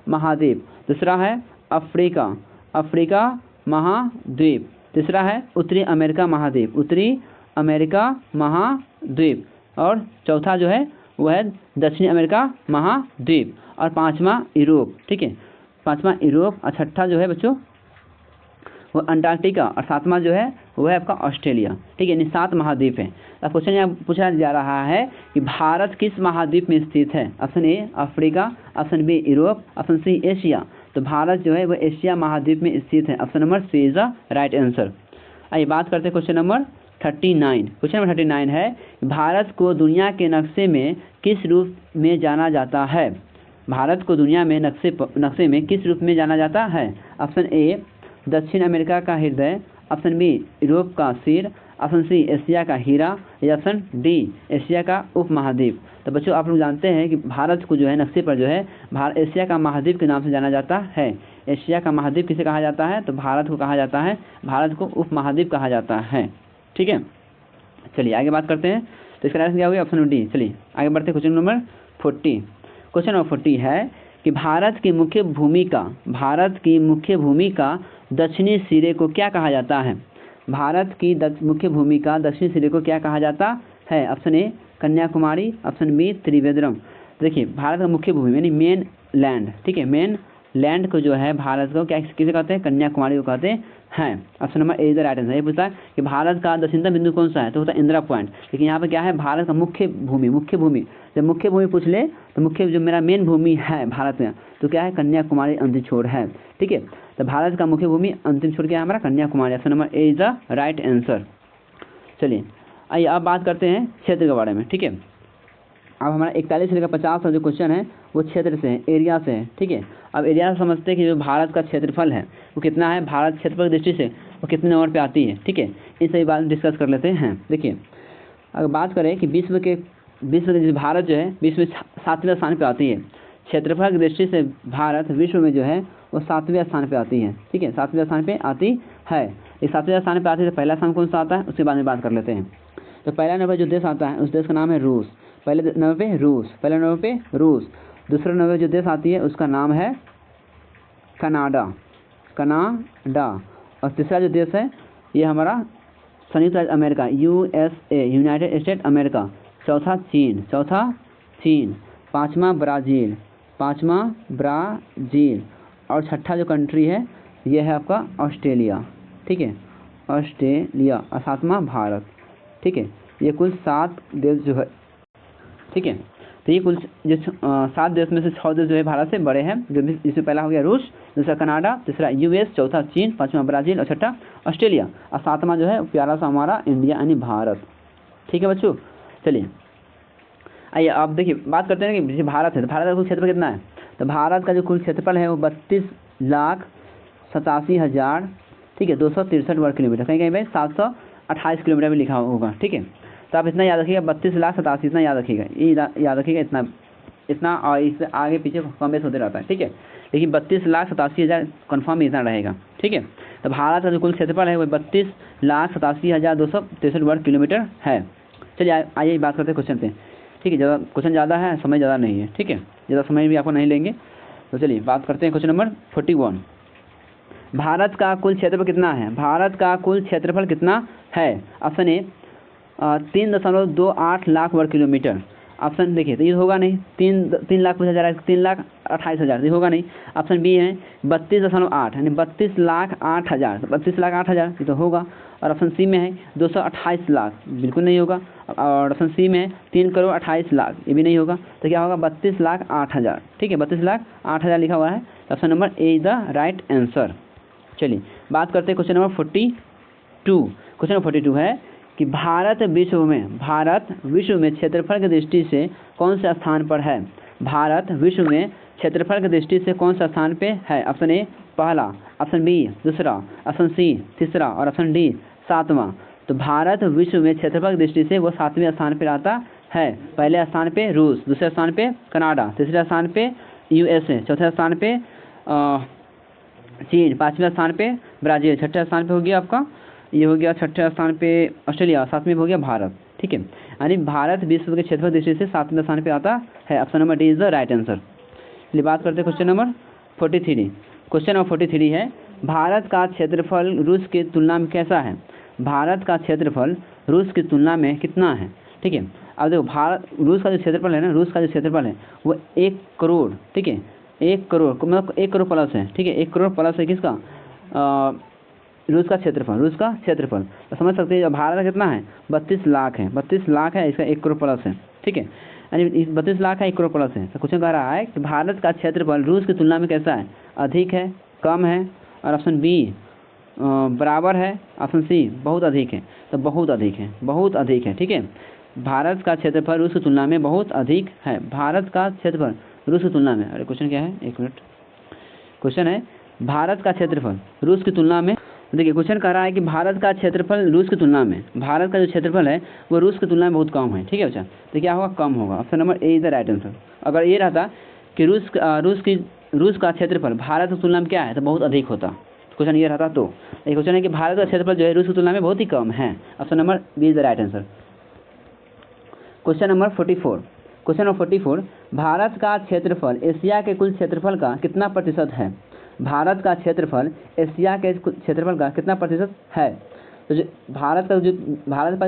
महाद्वीप, दूसरा है अफ्रीका महाद्वीप, तीसरा है उत्तरी अमेरिका महाद्वीप, और चौथा जो है वो है दक्षिणी अमेरिका महाद्वीप, और 5वां यूरोप। ठीक है, 5वां यूरोप, और 6ठा जो है बच्चों वो अंटार्कटिका, और 7वां जो है वो है आपका ऑस्ट्रेलिया। ठीक है, यानी 7 महाद्वीप है। अब क्वेश्चन यहाँ पूछा जा रहा है कि भारत किस महाद्वीप में स्थित है? Option A Africa, option B Europe, option C Asia. तो भारत जो है वो एशिया महाद्वीप में स्थित है। Option number C is the right answer. आइए बात करते हैं क्वेश्चन नंबर 39। क्वेश्चन नंबर 39 है भारत को दुनिया के नक्शे में किस रूप में जाना जाता है? भारत को दुनिया में नक्शे में किस रूप में जाना जाता है? ऑप्शन ए दक्षिण अमेरिका का हृदय, ऑप्शन बी यूरोप का सिर, ऑप्शन सी एशिया का हीरा, या ऑप्शन डी एशिया का उपमहाद्वीप। तो बच्चों आप लोग जानते हैं कि भारत को जो है नक्शे पर जो है एशिया का महाद्वीप के नाम से जाना जाता है। एशिया का महाद्वीप किसे कहा जाता है? तो भारत को कहा जाता है, भारत को उपमहाद्वीप कहा जाता है। ठीक है, चलिए आगे बात करते हैं। तो इसका आंसर क्या होगा? Option D. चलिए आगे बढ़ते हैं क्वेश्चन नंबर 40। क्वेश्चन नंबर 40 है कि भारत की मुख्य भूमि का दक्षिणी सिरे को क्या कहा जाता है? भारत की मुख्य भूमि का दक्षिणी सिरे को क्या कहा जाता है? Option A Kanyakumari, option B Trivandrum. देखिए भारत का मुख्य भूमि यानी मेन लैंड, ठीक है, मेन लैंड को जो है भारत को क्या किसे कहते हैं? कन्याकुमारी को कहते हैं। Option number A is the right answer. ये पूछता है कि भारत का दक्षिणतम बिंदु कौन सा है? तो होता है इंदिरा पॉइंट। लेकिन यहाँ पे क्या है? भारत का मुख्य भूमि। जब मुख्य भूमि पूछ ले तो मुख्य जो मेरा मेन भूमि है भारत में, तो क्या है? कन्याकुमारी अंतिम छोर है। ठीक है, तो भारत का मुख्य भूमि अंतिम छोर क्या है? हमारा Kanyakumari. Option number A is the right answer. चलिए आइए अब बात करते हैं क्षेत्र के बारे में। ठीक है, अब हमारा 41 से लेकर 50 का जो क्वेश्चन है वो क्षेत्र से है, एरिया से है। ठीक है, अब एरिया से समझते हैं कि जो भारत का क्षेत्रफल है वो कितना है, भारत क्षेत्रफल की दृष्टि से वो कितने नंबर पे आती है। ठीक है, इन सभी बात डिस्कस कर लेते हैं। देखिए अगर बात करें कि विश्व के भारत जो है विश्व में 7वें स्थान पर आती है। क्षेत्रफल की दृष्टि से भारत विश्व में जो है वो 7वें स्थान पर आती है। ठीक है, 7वें स्थान पर आती है। इस 7वें स्थान पर आती है तो पहला स्थान कौन सा आता है उसके बारे में बात कर लेते हैं। तो पहला नंबर जो देश आता है उस देश का नाम है रूस। पहले नंबर पे रूस। दूसरे नंबर जो देश आती है उसका नाम है कनाडा। और तीसरा जो देश है ये हमारा संयुक्त राज्य America, USA, United state America. चौथा चीन। पाँचवा ब्राज़ील। और छठा जो कंट्री है ये है आपका ऑस्ट्रेलिया। ठीक है, ऑस्ट्रेलिया। और 7वां भारत। ठीक है, ये कुल 7 देश जो है। ठीक है, तो ये कुल जो 7 देश में से 6 देश जो है भारत से बड़े हैं। जिसमें पहला हो गया रूस, दूसरा कनाडा, तीसरा US, चौथा चीन, 5वां ब्राज़ील और छठा ऑस्ट्रेलिया और 7वां जो है प्यारा सा हमारा इंडिया यानी भारत। ठीक है बच्चों, चलिए आइए आप देखिए बात करते हैं कि जैसे भारत है तो भारत का कुल क्षेत्रफल कितना है? तो भारत का जो कुल क्षेत्रफल है वो 32,87,000 ठीक है 263 वर्ग किलोमीटर। कहीं भाई 728 किलोमीटर भी लिखा होगा। ठीक है, तो आप इतना याद रखिएगा, 32,87,000 इतना याद रखिएगा, ये याद रखिएगा इतना और इससे आगे पीछे कम बेस होते रहता है। ठीक है, लेकिन 32,87,000 कन्फर्म इतना रहेगा। ठीक है, तो भारत का जो कुल क्षेत्रफल है वो 32,87,263 वर्ग किलोमीटर है। चलिए आइए बात करते हैं क्वेश्चन पे। ठीक है, ज़्यादा क्वेश्चन ज़्यादा है, समय ज़्यादा नहीं है। ठीक है, ज़्यादा समय भी आपको नहीं लेंगे। तो चलिए बात करते हैं क्वेश्चन नंबर 41। भारत का कुल क्षेत्रफल कितना है? भारत का कुल क्षेत्रफल कितना है? ऑप्शन ए 3.28 लाख वर्ग किलोमीटर। ऑप्शन देखिए तो ये होगा नहीं, 3 लाख 50,000, 3,28,000 ये होगा नहीं। ऑप्शन बी है 32.8 यानी 32,08,000, 32,08,000 ये तो होगा। और ऑप्शन सी में है 228 लाख, बिल्कुल नहीं होगा। और ऑप्शन सी में है 3,28,00,000 ये भी नहीं होगा। तो क्या होगा? 32,08,000। ठीक है, 32,08,000 लिखा हुआ है। Option number A is the right answer. चलिए बात करते हैं क्वेश्चन नंबर 42। क्वेश्चन नंबर 42 है कि भारत विश्व में क्षेत्रफल की दृष्टि से कौन से स्थान पर है? भारत विश्व में क्षेत्रफल की दृष्टि से कौन सा स्थान पे है? ऑप्शन ए पहला, ऑप्शन बी दूसरा, ऑप्शन सी तीसरा और ऑप्शन डी 7वां। तो भारत विश्व में क्षेत्रफल की दृष्टि से वो 7वें स्थान पर आता है। पहले स्थान पे रूस, दूसरे स्थान पे कनाडा, तीसरे स्थान पे USA, चौथे स्थान पे चीन, 5वें स्थान पे ब्राज़ील, छठे स्थान पे हो गया आपका ये हो गया छठे स्थान पे ऑस्ट्रेलिया, 7वें हो गया भारत। ठीक है, यानी भारत विश्व के क्षेत्रफल दृष्टि से 7वें स्थान पे आता है। Option number D is the right answer. चलिए बात करते हैं क्वेश्चन नंबर 43। क्वेश्चन नंबर 43 है भारत का क्षेत्रफल रूस की तुलना में कैसा है? भारत का क्षेत्रफल रूस की तुलना में कितना है? ठीक है, अब देखो रूस का जो क्षेत्रफल है ना, रूस का जो क्षेत्रफल है वो 1 करोड़। ठीक है, 1 करोड़ मतलब 1 करोड़ प्लस है। ठीक है, 1 करोड़ प्लस है किसका? रूस का क्षेत्रफल। तो समझ सकते हैं भारत का कितना है? 32 लाख है। 32 लाख है, इसका 1 करोड़ प्लस है। ठीक है, यानी 32 लाख है, 1 करोड़ प्लस है। तो क्वेश्चन कह रहा है कि भारत का क्षेत्रफल रूस की तुलना में कैसा है? अधिक है, कम है और ऑप्शन बी बराबर है, ऑप्शन सी बहुत अधिक है। तो बहुत अधिक है। ठीक है, भारत का क्षेत्रफल रूस की तुलना में बहुत अधिक है। भारत का क्षेत्रफल रूस की तुलना में। अरे क्वेश्चन क्या है, एक मिनट, क्वेश्चन है भारत का क्षेत्रफल रूस की तुलना में। देखिए क्वेश्चन कह रहा है कि भारत का क्षेत्रफल रूस की तुलना में, भारत का जो क्षेत्रफल है वो रूस की तुलना में बहुत कम है। ठीक है बच्चा, तो क्या होगा, कम होगा। Option number A is the right answer. अगर ये रहता कि रूस का क्षेत्रफल भारत की तुलना में क्या है तो बहुत अधिक होता, क्वेश्चन ये रहता तो। ये क्वेश्चन है कि भारत का क्षेत्रफल जो है रूस की तुलना में बहुत ही कम है। Option number B is the right answer. Question number 44, question number 44, Bharat का क्षेत्रफल एशिया के कुल क्षेत्रफल का कितना प्रतिशत है। भारत का क्षेत्रफल एशिया के क्षेत्रफल का कितना प्रतिशत है। तो जो भारत का जो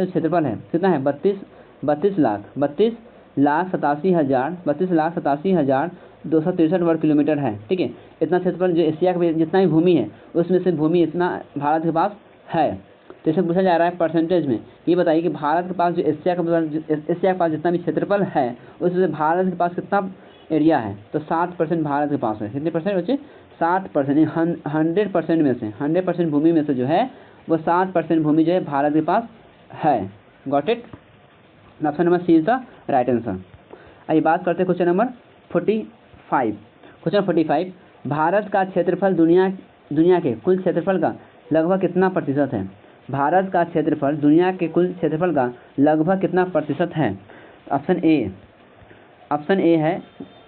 क्षेत्रफल है कितना है, 32,87,263 वर्ग किलोमीटर है। ठीक है, इतना क्षेत्रफल जो एशिया का जितना भी भूमि है उसमें से भूमि इतना भारत के पास है। तो इसे पूछा जा रहा है परसेंटेज में, ये बताइए कि भारत के पास जो एशिया के पास जितना भी क्षेत्रफल है उसमें भारत के पास कितना एरिया है। तो 60% भारत के पास है। कितने परसेंट बच्चे, 60%। 100% में से 100% भूमि में से जो है वो 60% भूमि जो है भारत के पास है। Got it. Option number C is the right answer. आइए बात करते हैं क्वेश्चन नंबर 45। क्वेश्चन 45, भारत का क्षेत्रफल दुनिया के कुल क्षेत्रफल का लगभग कितना प्रतिशत है। भारत का क्षेत्रफल दुनिया के कुल क्षेत्रफल का लगभग कितना प्रतिशत है। ऑप्शन ए है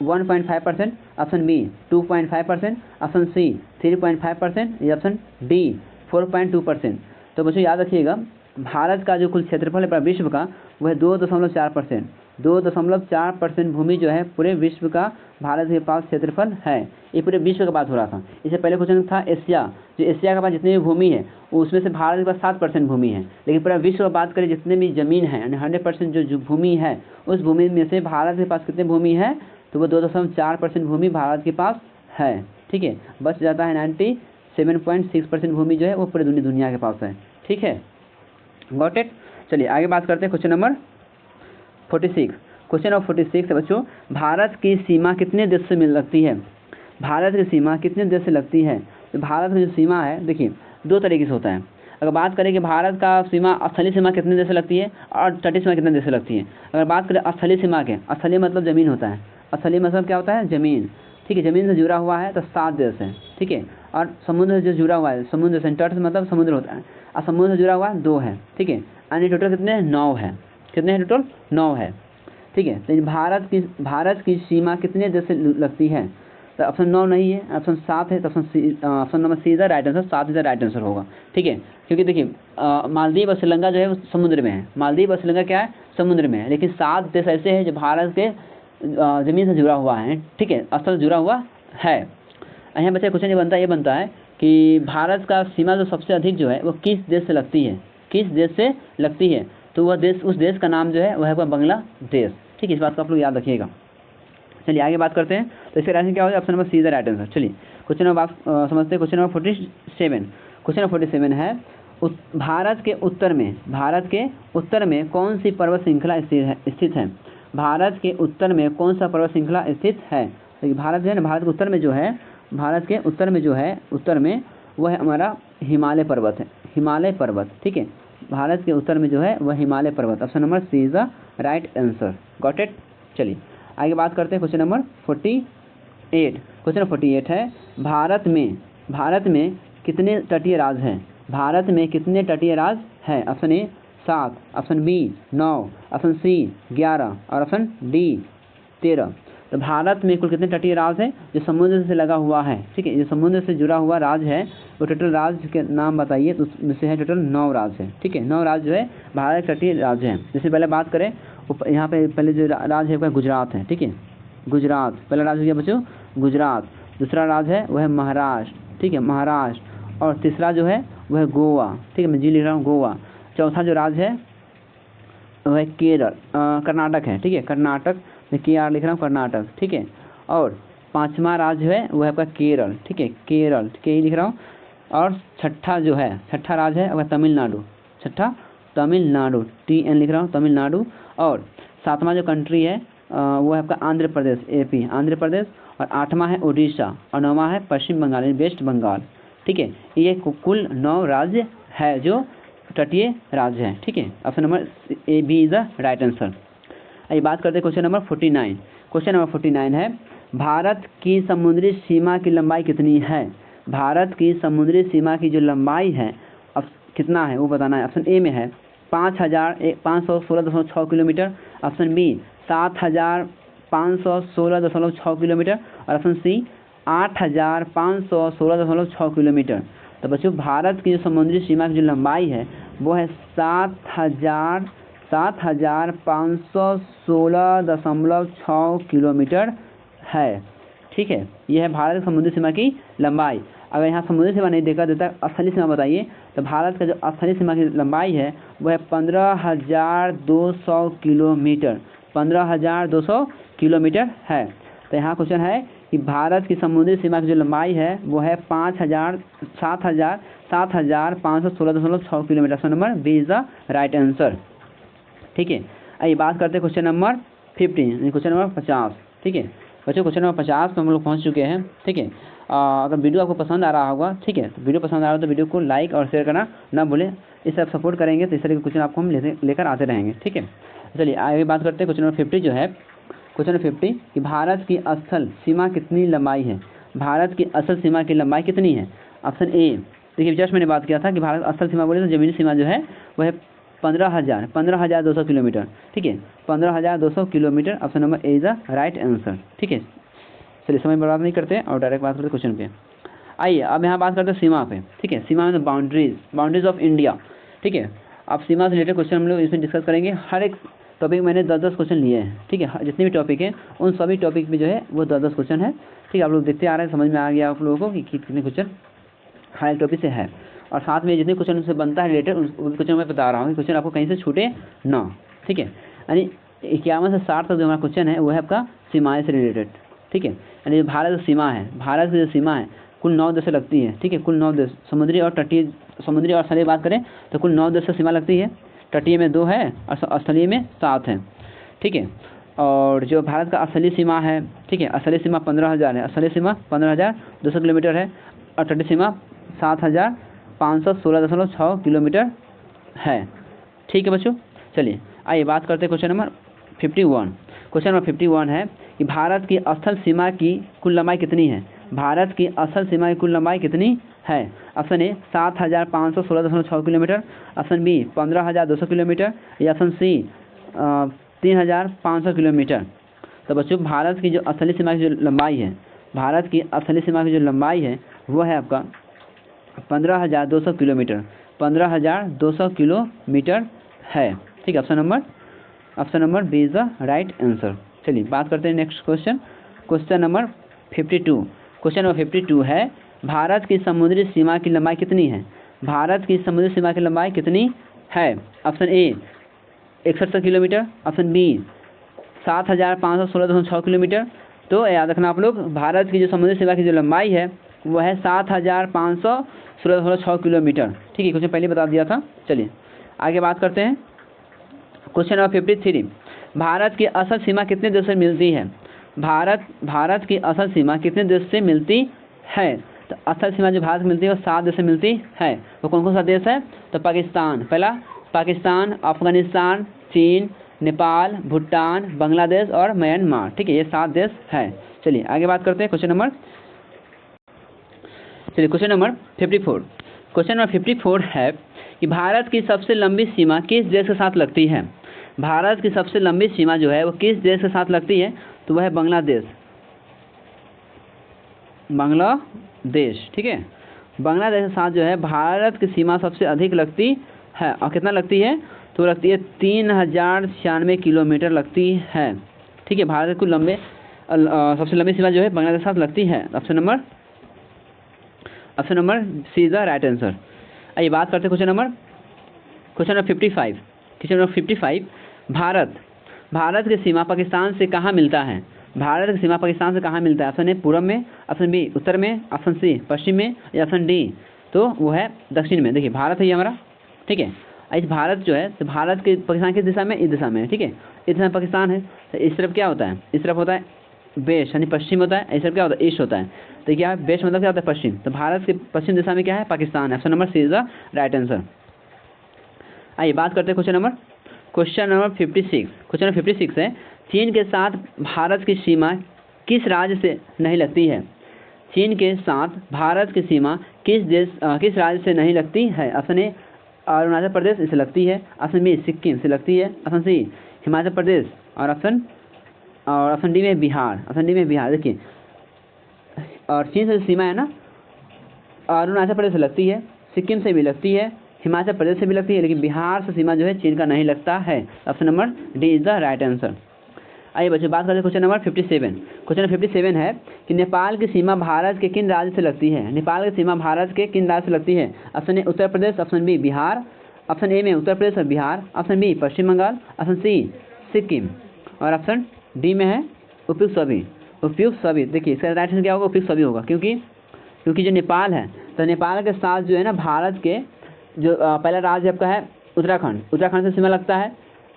1.5%, ऑप्शन बी 2.5%, ऑप्शन सी 3.5% या ऑप्शन डी 4.2%। तो बच्चों याद रखिएगा, भारत का जो कुल क्षेत्रफल है पूरा विश्व का वह 2.4%। 2.4% भूमि जो है पूरे विश्व का भारत के पास क्षेत्रफल है। ये पूरे विश्व का बात हो रहा था। इससे पहले क्वेश्चन था एशिया, जो एशिया के पास जितनी भी भूमि है उसमें से भारत के पास 7% भूमि है। लेकिन पूरा विश्व का बात करें जितने भी ज़मीन है यानी 100% जो भूमि है उस भूमि में से भारत के पास कितनी भूमि है, तो वो 2.4% भूमि भारत के पास है। ठीक है, बच जाता है 97.6% भूमि जो है वो पूरी दुनिया के पास है। ठीक है, गॉट इट। चलिए आगे बात करते हैं क्वेश्चन नंबर 46। क्वेश्चन नंबर 46 है बच्चों, भारत की सीमा कितने देश से लगती है। भारत की सीमा कितने देश से लगती है। तो भारत की जो सीमा है देखिए दो तरीके से होता है। अगर बात करें कि भारत का सीमा स्थलीय सीमा कितने देश से लगती है और तटीय सीमा कितने देश से लगती है। अगर बात करें स्थलीय सीमा के, स्थलीय मतलब ज़मीन होता है, स्थलीय मतलब क्या होता है, ज़मीन। ठीक है, ज़मीन से जुड़ा हुआ है तो 7 देश है। ठीक है, और समुद्र से जो जुड़ा हुआ है, समुद्र से, तट मतलब समुद्र होता है, और समुद्र से जुड़ा हुआ 2 है। ठीक है, यानी टोटल कितने 9 है। कितने हैं टोटल, 9 है। ठीक है, तो भारत की सीमा कितने देश से लगती है। तो ऑप्शन 9 नहीं है, ऑप्शन 7 है। तो option number C is the right answer, 7 is the right answer होगा। ठीक है, क्योंकि देखिए मालदीव और श्रीलंका जो है वो समुद्र में है। मालदीव और श्रीलंका क्या है, समुद्र में है। लेकिन 7 देश ऐसे हैं जो भारत के ज़मीन से जुड़ा हुआ है। ठीक है, स्थल जुड़ा हुआ है। यहाँ बच्चे क्वेश्चन ये बनता है कि भारत का सीमा जो सबसे अधिक जो है वो किस देश से लगती है, किस देश से लगती है। तो वह देश, उस देश का नाम जो है वह है बांग्लादेश। ठीक है, इस बात को आप लोग याद रखिएगा। चलिए आगे बात करते हैं। तो इसका राइट क्या होगा, option number C is the right answer. चलिए क्वेश्चन नंबर आप समझते हैं। Question number 47। क्वेश्चन नंबर 47 है, भारत के उत्तर में कौन सी पर्वत श्रृंखला स्थित है। भारत के उत्तर में कौन सा पर्वत श्रृंखला स्थित है। तो भारत जो है ना, भारत के उत्तर में जो है, भारत के उत्तर में जो है, उत्तर में वह है हमारा हिमालय पर्वत है, हिमालय पर्वत। ठीक है, भारत के उत्तर में जो है वह हिमालय पर्वत। Option number C is the right answer. Got it. चलिए आगे बात करते हैं क्वेश्चन नंबर 48। क्वेश्चन नंबर 48 है, भारत में कितने तटीय राज्य हैं। भारत में कितने तटीय राज्य हैं। Option A 7, option B 9, option C 11 और ऑप्शन डी 13। तो भारत में कुल कितने तटीय राज्य हैं जो समुद्र से लगा हुआ है। ठीक है, जो समुद्र से जुड़ा हुआ राज्य है वो टोटल राज्य के नाम बताइए। तो उसमें से है टोटल 9 राज्य है। ठीक है, 9 राज्य जो है भारत तटीय राज्य हैं। जैसे पहले बात करें, यहाँ पे पहले जो राज्य है वह गुजरात है। ठीक है, गुजरात पहला राज्य हो गया बच्चों, गुजरात। दूसरा राज्य है वह है महाराष्ट्र। ठीक है, महाराष्ट्र। और तीसरा जो है वह है गोवा। ठीक है, मैं जी लिख रहा हूँ, गोवा। चौथा जो राज्य है वह है केरल, कर्नाटक है। ठीक है, कर्नाटक, मैं KR लिख रहा हूँ, कर्नाटक। ठीक है, और 5वां राज्य है वह आपका केरल। ठीक है, केरल के लिख रहा हूँ। और छठा राज्य है वह तमिलनाडु। छठा तमिलनाडु, TN लिख रहा हूँ, तमिलनाडु। और 7वां जो कंट्री है वो है आपका आंध्र प्रदेश, AP, आंध्र प्रदेश। और 8वां है उड़ीसा और 9वां है पश्चिम बंगाल, वेस्ट बंगाल। ठीक है, ये कुल 9 राज्य है जो तटीय राज्य है। ठीक है, option number AB is the right answer. आइए बात करते हैं क्वेश्चन नंबर 49। क्वेश्चन नंबर 49 है, भारत की समुद्री सीमा की लंबाई कितनी है? भारत की समुद्री सीमा की जो लंबाई है अब कितना है वो बताना है। ऑप्शन ए में है 5,516.6 किलोमीटर, ऑप्शन बी 7,516.6 किलोमीटर और ऑप्शन सी 8,516.6 किलोमीटर। तो बच्चों भारत की जो समुद्री सीमा की जो लंबाई है वो है 7,516.6 किलोमीटर है। ठीक है, यह है भारत की समुद्री सीमा की लंबाई। अगर यहाँ समुद्री सीमा नहीं देखा देता स्थलीय सीमा बताइए, तो भारत का जो स्थलीय सीमा की लंबाई है वह है 15,200 किलोमीटर। 15,200 किलोमीटर है। तो यहाँ क्वेश्चन है कि भारत की समुद्री सीमा की जो लंबाई है वो है 7,516.6 kilometre. Option number B is the right answer. ठीक है, आइए बात करते हैं क्वेश्चन नंबर 15, क्वेश्चन नंबर 50। ठीक है बच्चों, क्वेश्चन नंबर 50 पर हम लोग पहुँच चुके हैं। ठीक है, अगर वीडियो आपको पसंद आ रहा होगा, ठीक है, तो वीडियो पसंद आ रहा हो तो वीडियो को लाइक और शेयर करना ना भूलें। इससे आप सपोर्ट करेंगे तो इस तरह के क्वेश्चन आपको हम लेकर आते रहेंगे। ठीक है, चलिए आगे बात करते हैं क्वेश्चन नंबर 50 जो है। क्वेश्चन नंबर 50 कि भारत की स्थल सीमा कितनी लंबाई है? भारत की असल सीमा की लंबाई कितनी है? ऑप्शन ए, देखिए जस्ट मैंने बात किया था कि भारत असल सीमा बोले तो जमीनी सीमा जो है वह है 15,200 किलोमीटर। ठीक है, 15,200 kilometre. Option number A is the right answer. ठीक है, चलिए समय बर्बाद नहीं करते और डायरेक्ट बात करते क्वेश्चन पे। आइए अब यहाँ बात करते हैं सीमा पे। ठीक है, सीमा में बाउंड्रीज ऑफ इंडिया। ठीक है, अब सीमा से रिलेटेड क्वेश्चन हम लोग इसमें डिस्कस करेंगे। हर एक टॉपिक मैंने 10-10 क्वेश्चन लिए हैं। ठीक है, जितने भी टॉपिक हैं उन सभी टॉपिक में जो है वो 10-10 क्वेश्चन है। ठीक है, आप लोग देखते आ रहे हैं, समझ में आ गया आप लोगों को कि कितने क्वेश्चन हर एक टॉपिक से है। और साथ में जितने क्वेश्चन से बनता है रिलेटेड उन क्वेश्चन मैं बता रहा हूँ कि क्वेश्चन आपको कहीं से छूटे ना। ठीक है, यानी 51 से 60 तक जो हमारा क्वेश्चन है वो है आपका सीमाएँ से रिलेटेड। ठीक है, यानी भारत की सीमा है, भारत की जो सीमा है कुल 9 देश से लगती है। ठीक है, कुल 9 देश, समुद्री और स्थलीय बात करें तो कुल 9 देश से सीमा लगती है। तटीय में 2 है और स्थलीय में 7 है। ठीक है, और जो भारत का स्थलीय सीमा है, ठीक है, स्थलीय सीमा 15,000 है, स्थलीय सीमा 15,200 किलोमीटर है और तटीय सीमा 7,516.6 किलोमीटर है। ठीक है बच्चों, चलिए आइए बात करते हैं क्वेश्चन नंबर 51। क्वेश्चन नंबर 51 है कि भारत की स्थल सीमा की कुल लंबाई कितनी है? भारत की स्थल सीमा की कुल लंबाई कितनी है? Option A 7,516.6 kilometre, option B 15,200 kilometre या ऑप्शन सी 3,500 किलोमीटर। तो बच्चों भारत की जो स्थलीय सीमा की जो लंबाई है, भारत की स्थलीय सीमा की जो लंबाई है वो है आपका 15,200 किलोमीटर। 15,200 किलोमीटर है। ठीक है, option number B is the right answer. चलिए बात करते हैं next question, question number 52। Question number 52 है भारत की समुद्री सीमा की लंबाई कितनी है? भारत की समुद्री सीमा की लंबाई कितनी है? Option A 61 kilometre, option B 7,516.6 kilometre. तो याद रखना आप लोग, भारत की जो समुद्री सीमा की जो लंबाई है वो है 7,516.6 किलोमीटर। ठीक है, क्वेश्चन पहले बता दिया था। चलिए आगे बात करते हैं क्वेश्चन नंबर 53। भारत की असल सीमा कितने देश से मिलती है? भारत की असल सीमा कितने देश से मिलती है? तो असल सीमा जो भारत में मिलती है वो 7 देश से मिलती है। वो कौन कौन सा देश है? तो पाकिस्तान, पहला पाकिस्तान, अफगानिस्तान, चीन, नेपाल, भूटान, बांग्लादेश और म्यांमार। ठीक है, ये 7 देश है। चलिए आगे बात करते हैं क्वेश्चन नंबर 54। क्वेश्चन नंबर 54 है कि भारत की सबसे लंबी सीमा किस देश के साथ लगती है? भारत की सबसे लंबी सीमा जो है वो किस देश के साथ लगती है? तो वह है बांग्लादेश। ठीक है, बांग्लादेश के साथ जो है भारत की सीमा सबसे अधिक लगती है। और कितना लगती है? तो लगती है 3,096 किलोमीटर लगती है। ठीक है, भारत की सबसे लंबी सीमा जो है बांग्लादेश के साथ लगती है। Option number C is the right answer. आइए बात करते हैं question number 55। Question number 55 Bharat की सीमा पाकिस्तान से कहाँ मिलता है? भारत की सीमा पाकिस्तान से कहाँ मिलता है? ऑप्शन ए पूर्व में, ऑप्शन बी उत्तर में, ऑप्शन सी पश्चिम में या ऑप्शन डी तो वो है दक्षिण में। देखिए भारत है ये हमारा। ठीक है, इस भारत जो है तो भारत के पाकिस्तान किस दिशा में? इस दिशा में है। ठीक है, इस दिशा में पाकिस्तान है। तो इस तरफ क्या होता है? इस तरफ होता है वेस्ट यानी पश्चिम होता है। इस तरफ क्या होता है? ईस्ट होता है। तो क्या है वेस्ट मतलब क्या होता है? पश्चिम। तो भारत के पश्चिम दिशा में क्या है? पाकिस्तान है। Option number C is the right answer. आइए बात करते हैं क्वेश्चन नंबर 56। क्वेश्चन नंबर 56 है चीन के साथ भारत की सीमा किस राज्य से नहीं लगती है? चीन के साथ भारत की सीमा किस राज्य से नहीं लगती है? ऑप्शन ए अरुणाचल प्रदेश से लगती है, ऑप्शन बी सिक्किम से लगती है, ऑप्शन सी हिमाचल प्रदेश और ऑप्शन डी में बिहार। ऑप्शन डी में बिहार। देखिए, और चीन से सीमा है ना, अरुणाचल प्रदेश से लगती है, सिक्किम से भी लगती है, हिमाचल प्रदेश से भी लगती है, लेकिन बिहार से सीमा जो है चीन का नहीं लगता है। Option number D is the right answer. आइए बच्चों बात करते हैं क्वेश्चन नंबर 57। क्वेश्चन नंबर 57 है कि नेपाल की सीमा भारत के किन राज्य से लगती है? नेपाल की सीमा भारत के किन राज्य से लगती है? Option A Uttar Pradesh, option B Bihar, option A में उत्तर प्रदेश और Bihar, option B Paschim Bangal, option C Sikkim और ऑप्शन डी में है उपयुक्त सभी। उपयुक्त सभी, देखिए इसका राइट आंसर क्या होगा? उपयुक्त सभी होगा, क्योंकि जो नेपाल है तो नेपाल के साथ जो है ना भारत के जो पहला राज्य आपका है उत्तराखंड से सीमा लगता है,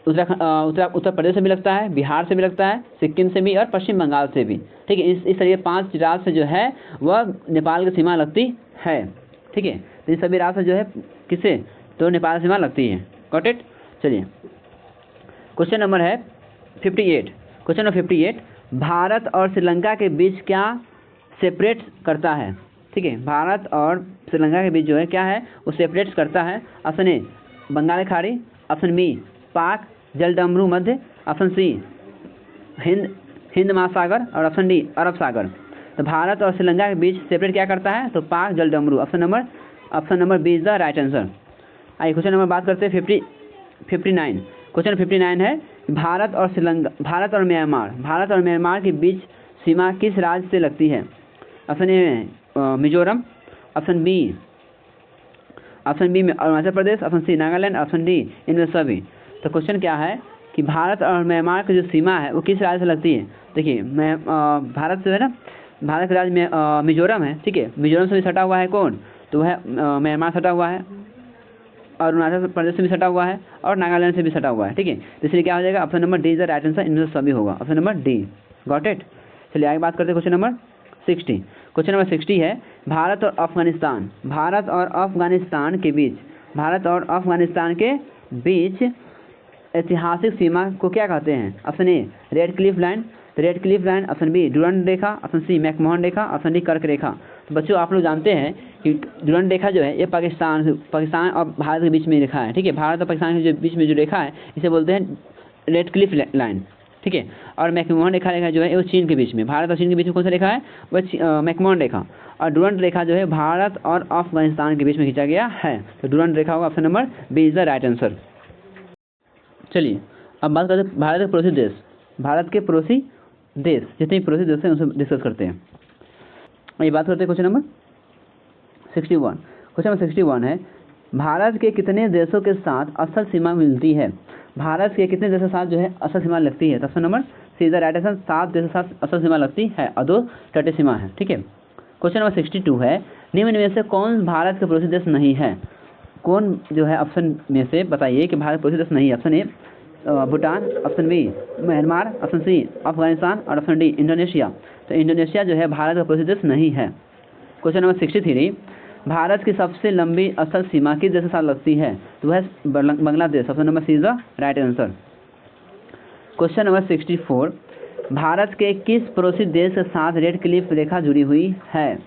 उत्तर प्रदेश से भी लगता है, बिहार से भी लगता है, सिक्किम से भी और पश्चिम बंगाल से भी। ठीक है, इस तरीके 5 राज्य से जो है वह नेपाल की सीमा लगती है। ठीक है, तो इन सभी राज्य से जो है किससे तो नेपाल की सीमा लगती है। Got it? चलिए क्वेश्चन नंबर है 58। क्वेश्चन नंबर 58, भारत और श्रीलंका के बीच क्या सेपरेट करता है? ठीक है, भारत और श्रीलंका के बीच जो है क्या है वो सेपरेट करता है। ऑप्शन ए बंगाल की खाड़ी, ऑप्शन बी पाक जलडमरू मध्य, ऑप्शन सी हिंद महासागर और ऑप्शन डी अरब सागर। तो भारत और श्रीलंका के बीच सेपरेट क्या करता है? तो पाक जलडमरू। Option number B is the right answer. आइए क्वेश्चन नंबर बात करते हैं 59। क्वेश्चन 59 है भारत और म्यांमार के बीच सीमा किस राज्य से लगती है? ऑप्शन ए में मिजोरम, ऑप्शन बी में Arunachal Pradesh, option C Nagaland, option D इनमें सभी। तो क्वेश्चन क्या है कि भारत और म्यांमार की जो सीमा है वो किस राज्य से लगती है? देखिए भारत जो है ना, भारत के राज्य में मिजोरम है। ठीक है, मिजोरम से भी सटा हुआ है कौन? तो वह म्यांमार सटा हुआ है, अरुणाचल प्रदेश से भी सटा हुआ है और नागालैंड से भी सटा हुआ है। ठीक है, तो इसलिए क्या हो जाएगा? Option number D is the right answer, इनमें से सभी होगा। Option number D. Got it? चलिए आगे बात करते हैं क्वेश्चन नंबर 60। क्वेश्चन नंबर 60 है भारत और अफगानिस्तान के बीच ऐतिहासिक सीमा को क्या कहते हैं? Option A Radcliffe line, option B Durand रेखा, ऑप्शन सी मैकमोहन रेखा, ऑप्शन डी कर्क रेखा। तो बच्चों आप लोग जानते हैं कि डुरंड रेखा जो है ये पाकिस्तान और भारत के बीच में रेखा है। ठीक है, भारत और पाकिस्तान के बीच में जो रेखा है इसे बोलते हैं रेड क्लिफ लाइन। ठीक है, और मैकमोहन रेखा जो है वो चीन के बीच में, भारत और चीन के बीच में कौन सा रेखा है? वह मैकमोहन रेखा। और डुरंड रेखा जो है भारत और अफगानिस्तान के बीच में खींचा गया है। तो डुरंड रेखा होगा option number B is the right answer. चलिए अब बात करते हैं भारत के पड़ोसी देश जितने पड़ोसी देश हैं उनसे डिस्कस करते हैं। ये बात करते हैं क्वेश्चन नंबर 61। क्वेश्चन नंबर 61 है भारत के कितने देशों के साथ असल सीमा मिलती है? भारत के कितने देशों के साथ जो है असल सीमा लगती है? Option number C is the right answer. 7 देशों के साथ असल सीमा लगती है और 2 तटीय सीमा है। ठीक है, क्वेश्चन नंबर 62 है निम्न में से कौन भारत के पड़ोसी देश नहीं है? कौन जो है ऑप्शन में से बताइए कि भारत पड़ोसी देश नहीं है। Option A Bhutan, option B Myanmar, option C Afghanistan और ऑप्शन डी इंडोनेशिया। तो इंडोनेशिया जो है भारत का पड़ोसी देश नहीं है। क्वेश्चन नंबर 63 भारत की सबसे लंबी असल सीमा किस देश के साथ लगती है? तो वह Bangladesh. Option number C is the right answer. Question number 64 Bharat के किस पड़ोसी देश के साथ रेड क्लिफ रेखा जुड़ी हुई है?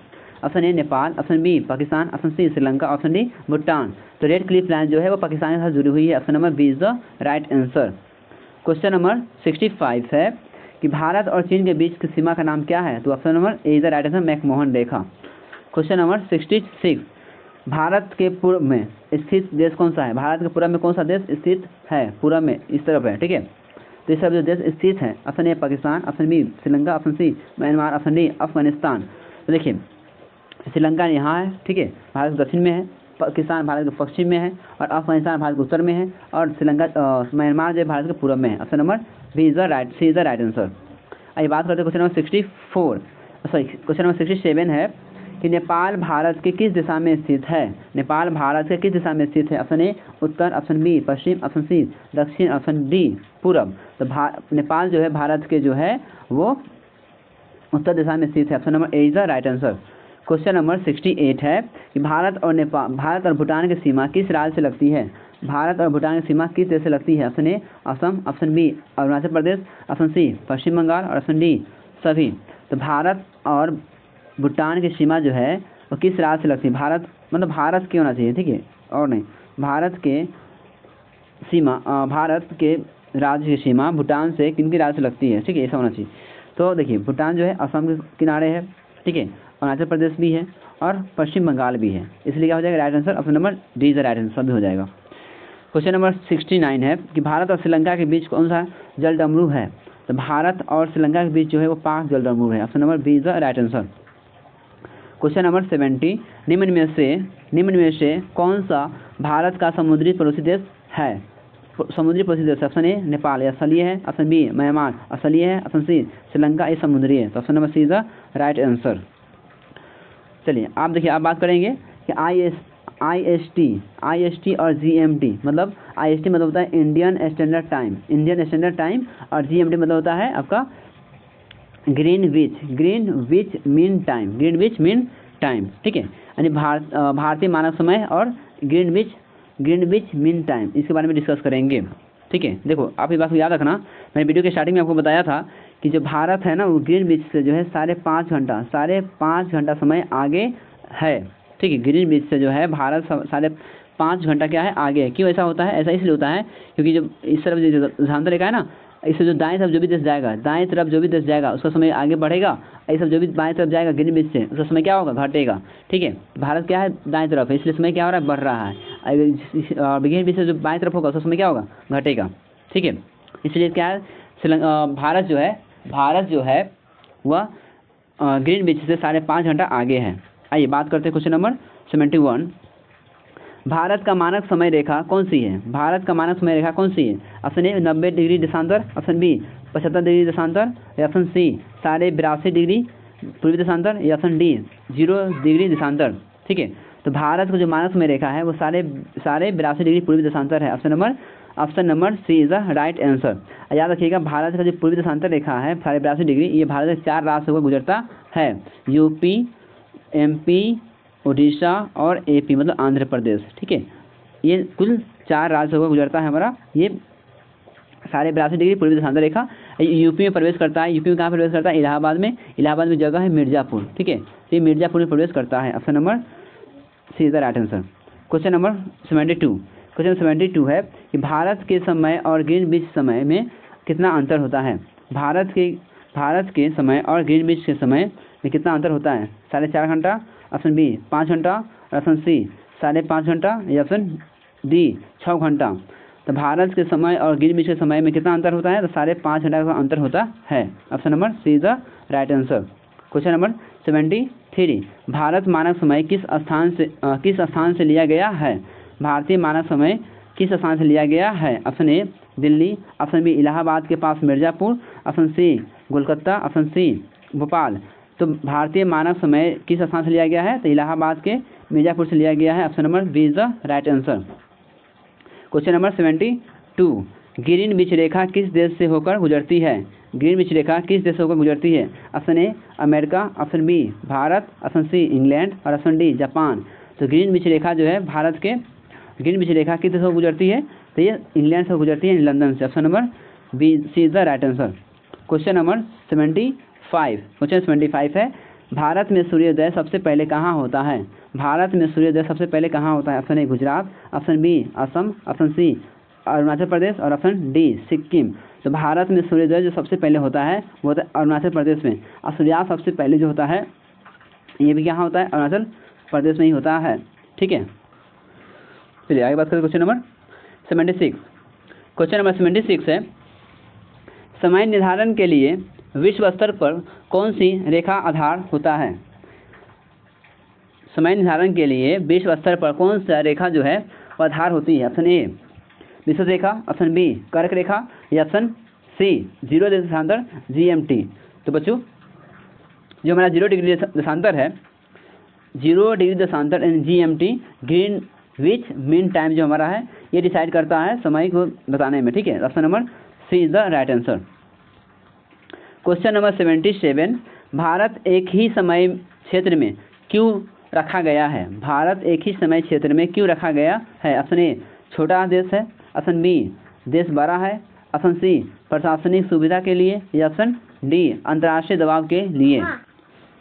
Option A Nepal, option B Pakistan, option C Sri Lanka, option D Bhutan. तो रेड क्लिफ लाइन जो है वो पाकिस्तान के साथ जुड़ी हुई है। Option number B is the right answer. Question number 65 है कि भारत और चीन के बीच की सीमा का नाम क्या है? तो option number A is the right answer McMahon Rekha. Question number 66 Bharat के पूर्व में स्थित देश कौन सा है? भारत के पूर्व में कौन सा देश स्थित है? पूर्व में इस तरफ है। ठीक है, तो इस तरफ जो देश स्थित है option A Pakistan, option B Sri Lanka, option C Myanmar, option D Afghanistan. तो देखिए श्रीलंका यहाँ है। ठीक है, भारत के दक्षिण में है, पाकिस्तान भारत के पश्चिम में है और अफगानिस्तान भारत के उत्तर में है और श्रीलंका म्यांमार जो है भारत के पूर्व में है। Option number B is the right, C is the right answer. आइए बात करते हैं क्वेश्चन नंबर क्वेश्चन नंबर 67 है कि नेपाल भारत के किस दिशा में स्थित है? नेपाल भारत के किस दिशा में स्थित है? ऑप्शन ए उत्तर, ऑप्शन बी पश्चिम, ऑप्शन सी दक्षिण, ऑप्शन डी पूर्व। तो नेपाल जो है भारत के जो है वो उत्तर दिशा में स्थित है। Option number A is the right answer. Question number 68 है कि भारत और भूटान की सीमा किस राज्य से लगती है? भारत और भूटान की सीमा किस देश से लगती है? Option A Assam, option B Arunachal Pradesh, option C Paschim Bangal और ऑप्शन डी सभी। तो भारत और भूटान की सीमा जो है वो किस राज्य से लगती है? भारत मतलब भारत के होना चाहिए, ठीक है, और नहीं, भारत के सीमा भारत के राज्य की सीमा भूटान से किन के राज्य से लगती है, ठीक है, ऐसा होना चाहिए। तो देखिए भूटान जो है असम के किनारे है, ठीक है, अरुणाचल प्रदेश भी है और पश्चिम बंगाल भी है, इसलिए क्या हो जाएगा right answer option number D is the right answer भी हो जाएगा। क्वेश्चन नंबर 69 है कि भारत और श्रीलंका के बीच कौन सा जलडमरू है? तो भारत और श्रीलंका के बीच जो है वो पाक जलडमरू है, option number B is the right answer. Question number 70 निम्न में से कौन सा भारत का समुद्री पड़ोसी देश है? समुद्री पड़ोसी देश, ऑप्शन ए नेपाल, ये स्थलीय है, ऑप्शन बी म्यांमार, स्थलीय है, ऑप्शन सी श्रीलंका, ये समुद्री है, तो option number C is the right answer. चलिए आप देखिए, आप बात करेंगे कि IST और GMT, मतलब IST मतलब होता है इंडियन स्टैंडर्ड टाइम और GMT मतलब होता है आपका ग्रीनविच मीन टाइम, ठीक है, यानी भारतीय मानक समय और ग्रीनविच मीन टाइम, इसके बारे में डिस्कस करेंगे, ठीक है। देखो आप इस बात को याद रखना, मैंने वीडियो के स्टार्टिंग में आपको बताया था कि जो भारत है ना वो ग्रीनविच से जो है 5.5 घंटा समय आगे है, ठीक है, ग्रीनविच से जो है भारत 5.5 घंटा क्या है आगे है। क्यों ऐसा होता है? ऐसा इसलिए होता है क्योंकि जब इस तरफ जो देशांतर रेखा है ना, इससे जो दाएं तरफ जो भी देश जाएगा उसका समय आगे बढ़ेगा, इस सब जो भी बाएं तरफ जाएगा ग्रीनविच से उसका समय क्या होगा? घटेगा, ठीक है। भारत क्या है? दाएं तरफ है, इसलिए समय क्या हो रहा है? बढ़ रहा है। ग्रीनविच से जो बाएं तरफ होगा उसका समय क्या होगा? घटेगा, ठीक है। इसलिए क्या है, भारत जो है वह ग्रीनविच से 5.5 घंटा आगे है। आइए बात करते हैं क्वेश्चन नंबर 71। भारत का मानक समय रेखा कौन सी है? ऑप्शन ए 90 डिग्री देशांतर, ऑप्शन बी 75 डिग्री देशांतर, या ऑप्शन सी 82.5 डिग्री पूर्वी देशांतर, या ऑप्शन डी 0 डिग्री देशांतर, ठीक है। तो भारत का जो मानक समय रेखा है वो 82.5 डिग्री पूर्वी देशांतर है, option number C is the right answer. याद रखिएगा भारत का जो पूर्वी देशांतर रेखा है 82.5 डिग्री, ये भारत के 4 राज्य होकर गुजरता है, यूपी, MP, उड़ीसा और AP मतलब आंध्र प्रदेश, ठीक है। ये कुल 4 राज्य होकर गुजरता है हमारा ये 82.5 डिग्री पूर्वी देशांतर रेखा। यूपी में प्रवेश करता है, यूपी में कहाँ प्रवेश करता है? इलाहाबाद में जगह है मिर्ज़ापुर, ठीक है, ये मिर्ज़ापुर में प्रवेश करता है, option number C is the right answer. Question number 72 है कि भारत के समय और ग्रीनविच समय में कितना अंतर होता है? भारत के समय और ग्रीनविच के समय में कितना अंतर होता है? 4.5 घंटा, ऑप्शन बी 5 घंटा, ऑप्शन सी 5.5 घंटा, या ऑप्शन डी 6 घंटा। तो भारत के समय और ग्रीनविच के समय में कितना अंतर होता है? तो 5.5 घंटा का अंतर होता है, option number C is the right answer. Question number 73 Bharat मानक समय किस स्थान से लिया गया है? भारतीय मानक समय किस स्थान से लिया गया है? Option A Delhi, option B Allahabad के पास Mirzapur, option C Kolkata, option C Bhopal. तो भारतीय मानक समय किस स्थान से लिया गया है? तो इलाहाबाद के मिर्ज़ापुर से लिया गया है, option number B is the right answer. Question number 72 Greenwich रेखा किस देश से होकर गुजरती है? Option A America, option B Bharat, option C England और ऑप्शन डी जापान। तो ग्रीनविच रेखा जो है भारत के ग्रीनविच रेखा किस देश से गुजरती है? तो ये इंग्लैंड से गुजरती है, लंदन से, option number B C is the right answer. Question number 75 है भारत में सूर्योदय सबसे पहले कहाँ होता है? Option A Gujarat, option B Assam, option C Arunachal Pradesh और ऑप्शन डी सिक्किम। तो भारत में सूर्योदय जो सबसे पहले होता है वो होता है अरुणाचल प्रदेश में, और सूर्यास्त सबसे पहले जो होता है ये भी कहाँ होता है? अरुणाचल प्रदेश में ही होता है, ठीक है। चलिए आगे बात करें क्वेश्चन नंबर 76। क्वेश्चन नंबर 76 है समय निर्धारण के लिए विश्व स्तर पर कौन सी रेखा आधार होता है? समय निर्धारण के लिए विश्व स्तर पर कौन सा रेखा जो है वो आधार होती है? ऑप्शन ए विषुवत रेखा, ऑप्शन बी कर्क रेखा, या ऑप्शन सी 0 डिग्री देशांतर GMT। तो बच्चों जो हमारा 0 डिग्री देशांतर है, 0 डिग्री देशांतर and GMT Greenwich mean time जो हमारा है ये डिसाइड करता है समय को बताने में, ठीक है, option number C is the right answer. Question number 77 Bharat एक ही समय क्षेत्र में क्यों रखा गया है? ऑप्शन ए छोटा देश है, ऑप्शन बी देश बड़ा है, ऑप्शन सी प्रशासनिक सुविधा के लिए, या ऑप्शन डी अंतर्राष्ट्रीय दबाव के लिए।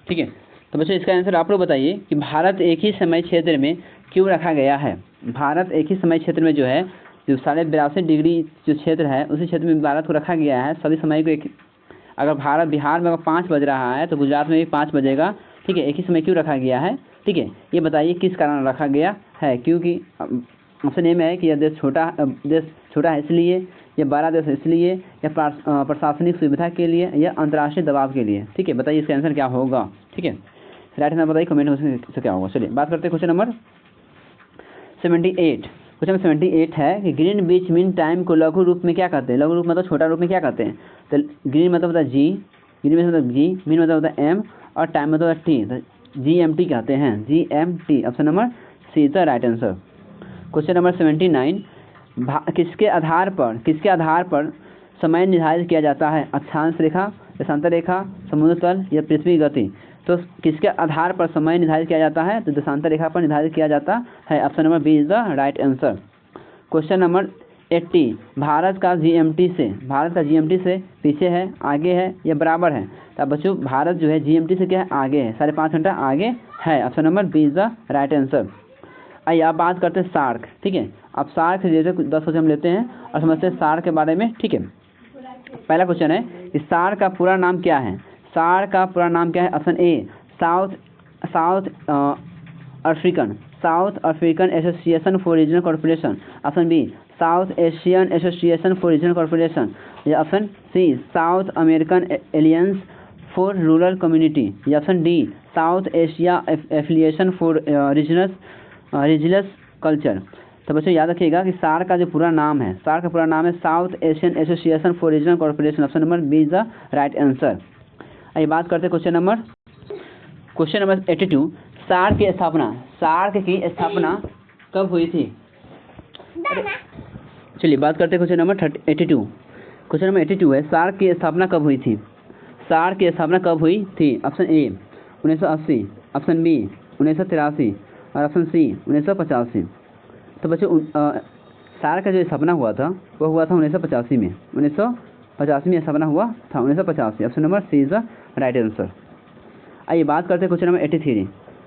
ठीक है, तो बच्चों इसका आंसर आप लोग बताइए कि भारत एक ही समय क्षेत्र में क्यों रखा गया है। भारत एक ही समय क्षेत्र में जो है, जो 82.5 डिग्री जो क्षेत्र है, उसी क्षेत्र में भारत को रखा गया है। सभी समय को एक, अगर बिहार में अगर 5 बज रहा है तो गुजरात में भी 5 बजेगा। ठीक है, एक ही समय क्यों रखा गया है। ठीक है, ये बताइए किस कारण रखा गया है। क्योंकि ऑप्शन ए में है कि यह देश छोटा है इसलिए, या बड़ा देश है इसलिए, या प्रशासनिक सुविधा के लिए, या अंतर्राष्ट्रीय दबाव के लिए। ठीक है, बताइए इसका आंसर क्या होगा। ठीक है, राइट आंसर बताइए कमेंट में से क्या होगा। चलिए बात करते हैं क्वेश्चन नंबर 78। क्वेश्चन नंबर 78 है कि ग्रीन बीच मीन टाइम को लघु रूप में क्या कहते हैं। लघु रूप मतलब छोटा रूप में क्या कहते हैं। तो ग्रीन मतलब होता है जी, ग्रीन मतलब होता है जी, मीन मतलब होता है एम, और टाइम मतलब होता है टी, तो GMT कहते हैं, GMT। Option number C is the right answer. Question number 79, किसके आधार पर समय निर्धारित किया जाता है। अक्षांश रेखा, देशांतर रेखा, समुद्र तल, या पृथ्वी गति। तो किसके आधार पर समय निर्धारित किया जाता है, तो देशांतर रेखा पर निर्धारित किया जाता है। Option number B is the right answer. Question number 80, Bharat का GMT से पीछे है, आगे है, या बराबर है। तो बच्चों भारत जो है GMT से क्या है, आगे है, 5.5 घंटा आगे है। Option number B is the right answer. आइए आप बात करते हैं सार्क। ठीक है, अब सार्क से रिलेटेड 10 क्वेश्चन हम लेते हैं और समझते हैं सार्क के बारे में। ठीक है, पहला क्वेश्चन है कि सार्क का पूरा नाम क्या है। सार्क का पूरा नाम क्या है। Option A South African association for regional corporation. Option B South Asian association for regional corporation, या option C South American aliens for rural community, या option D South Asia affiliation for regional culture. तो बच्चों याद रखिएगा कि SAARC का जो पूरा नाम है, सार्क का पूरा नाम है South Asian association for regional corporation. Option number B is the right answer. आइए बात करते हैं क्वेश्चन नंबर 82, सार्क की स्थापना कब हुई थी। चलिए बात करते हैं क्वेश्चन नंबर 82। क्वेश्चन नंबर 82 है, सार्क की स्थापना कब हुई थी। सार्क की स्थापना कब हुई थी। ऑप्शन ए 1980, ऑप्शन बी 1983, और ऑप्शन सी 1985। तो बच्चों सार्क का जो स्थापना हुआ था वो हुआ था 1985 में। 1985 में स्थापना हुआ था, 1985। Option number C is the right answer. आइए बात करते हैं क्वेश्चन नंबर 83।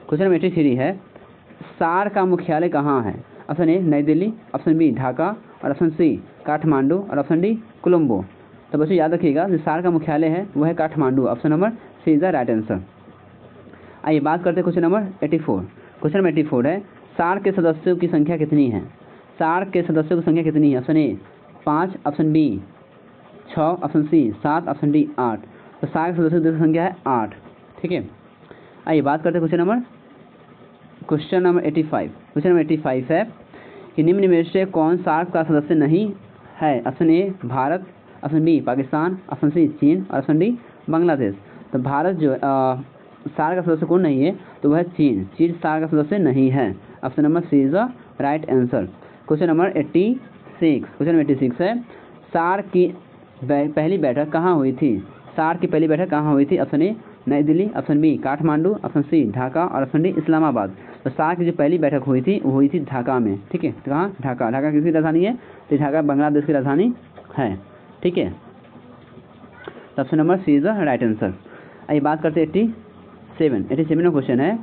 क्वेश्चन नंबर 83 है, सार्क का मुख्यालय कहाँ है। Option A New Delhi, option B Dhaka, और ऑप्शन सी काठमांडू, और ऑप्शन डी कोलंबो। तो बच्चों याद रखिएगा जो सार्क का मुख्यालय है वो है Kathmandu. Option number C is the right answer. आइए बात करते हैं क्वेश्चन नंबर 84। क्वेश्चन नंबर 84 है, सार्क के सदस्यों की संख्या कितनी है। सार्क के सदस्यों की संख्या कितनी है। Option A 5, option B 6, option C 7, option D 8। तो सार्क के सदस्यों की संख्या है 8। ठीक है, आइए बात करते हैं क्वेश्चन नंबर 85। क्वेश्चन नंबर 85 है कि निम्न में से कौन सार्क का सदस्य नहीं है। Option A Bharat, option B Pakistan, option C चीन, और ऑप्शन डी बांग्लादेश। तो भारत जो सार्क का सदस्य कौन नहीं है, तो वह चीन सार्क का सदस्य नहीं है। Option number C is the right answer. Question number 86 है, सार्क की पहली बैठक कहाँ हुई थी। सार्क की पहली बैठक कहाँ हुई थी। Option A New Delhi, option B Kathmandu, option C Dhaka, और ऑप्शन डी इस्लामाबाद। तो सार्क की जो पहली बैठक हुई थी वो हुई थी ढाका में। ठीक है, कहाँ, ढाका किसकी राजधानी है, तो ढाका बांग्लादेश की राजधानी है। ठीक है, option number C is the right answer. आइए बात करते हैं 87 क्वेश्चन है।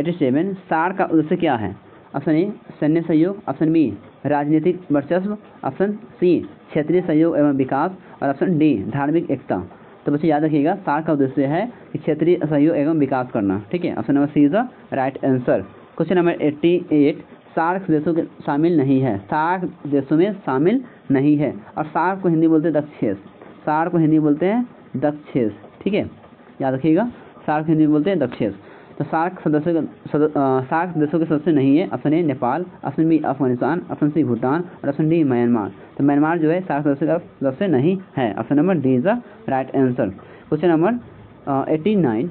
87, सार्क का उद्देश्य क्या है। ऑप्शन ए सैन्य सहयोग, ऑप्शन बी राजनीतिक वर्चस्व, ऑप्शन सी क्षेत्रीय सहयोग एवं विकास, और ऑप्शन डी धार्मिक एकता। तो बच्चे याद रखिएगा सार्क का उद्देश्य है कि क्षेत्रीय सहयोग एवं विकास करना। ठीक है, option number C is the right answer. Question number 88, SAARC देशों के शामिल नहीं है। सार्क देशों में शामिल नहीं है, और सार्क को हिंदी बोलते हैं दक्षेस। सार्क को हिंदी बोलते हैं दक्षेस। ठीक है, याद रखिएगा सार्क हिंदी में बोलते हैं दक्षेस। तो सार्क देशों के सदस्य नहीं है। Option A Nepal, option B Afghanistan, option C Bhutan, और ऑप्शन डी म्यांमार। तो म्यांमार जो है सार्क सदस्य नहीं है। Option number D is the right answer. Question number 89,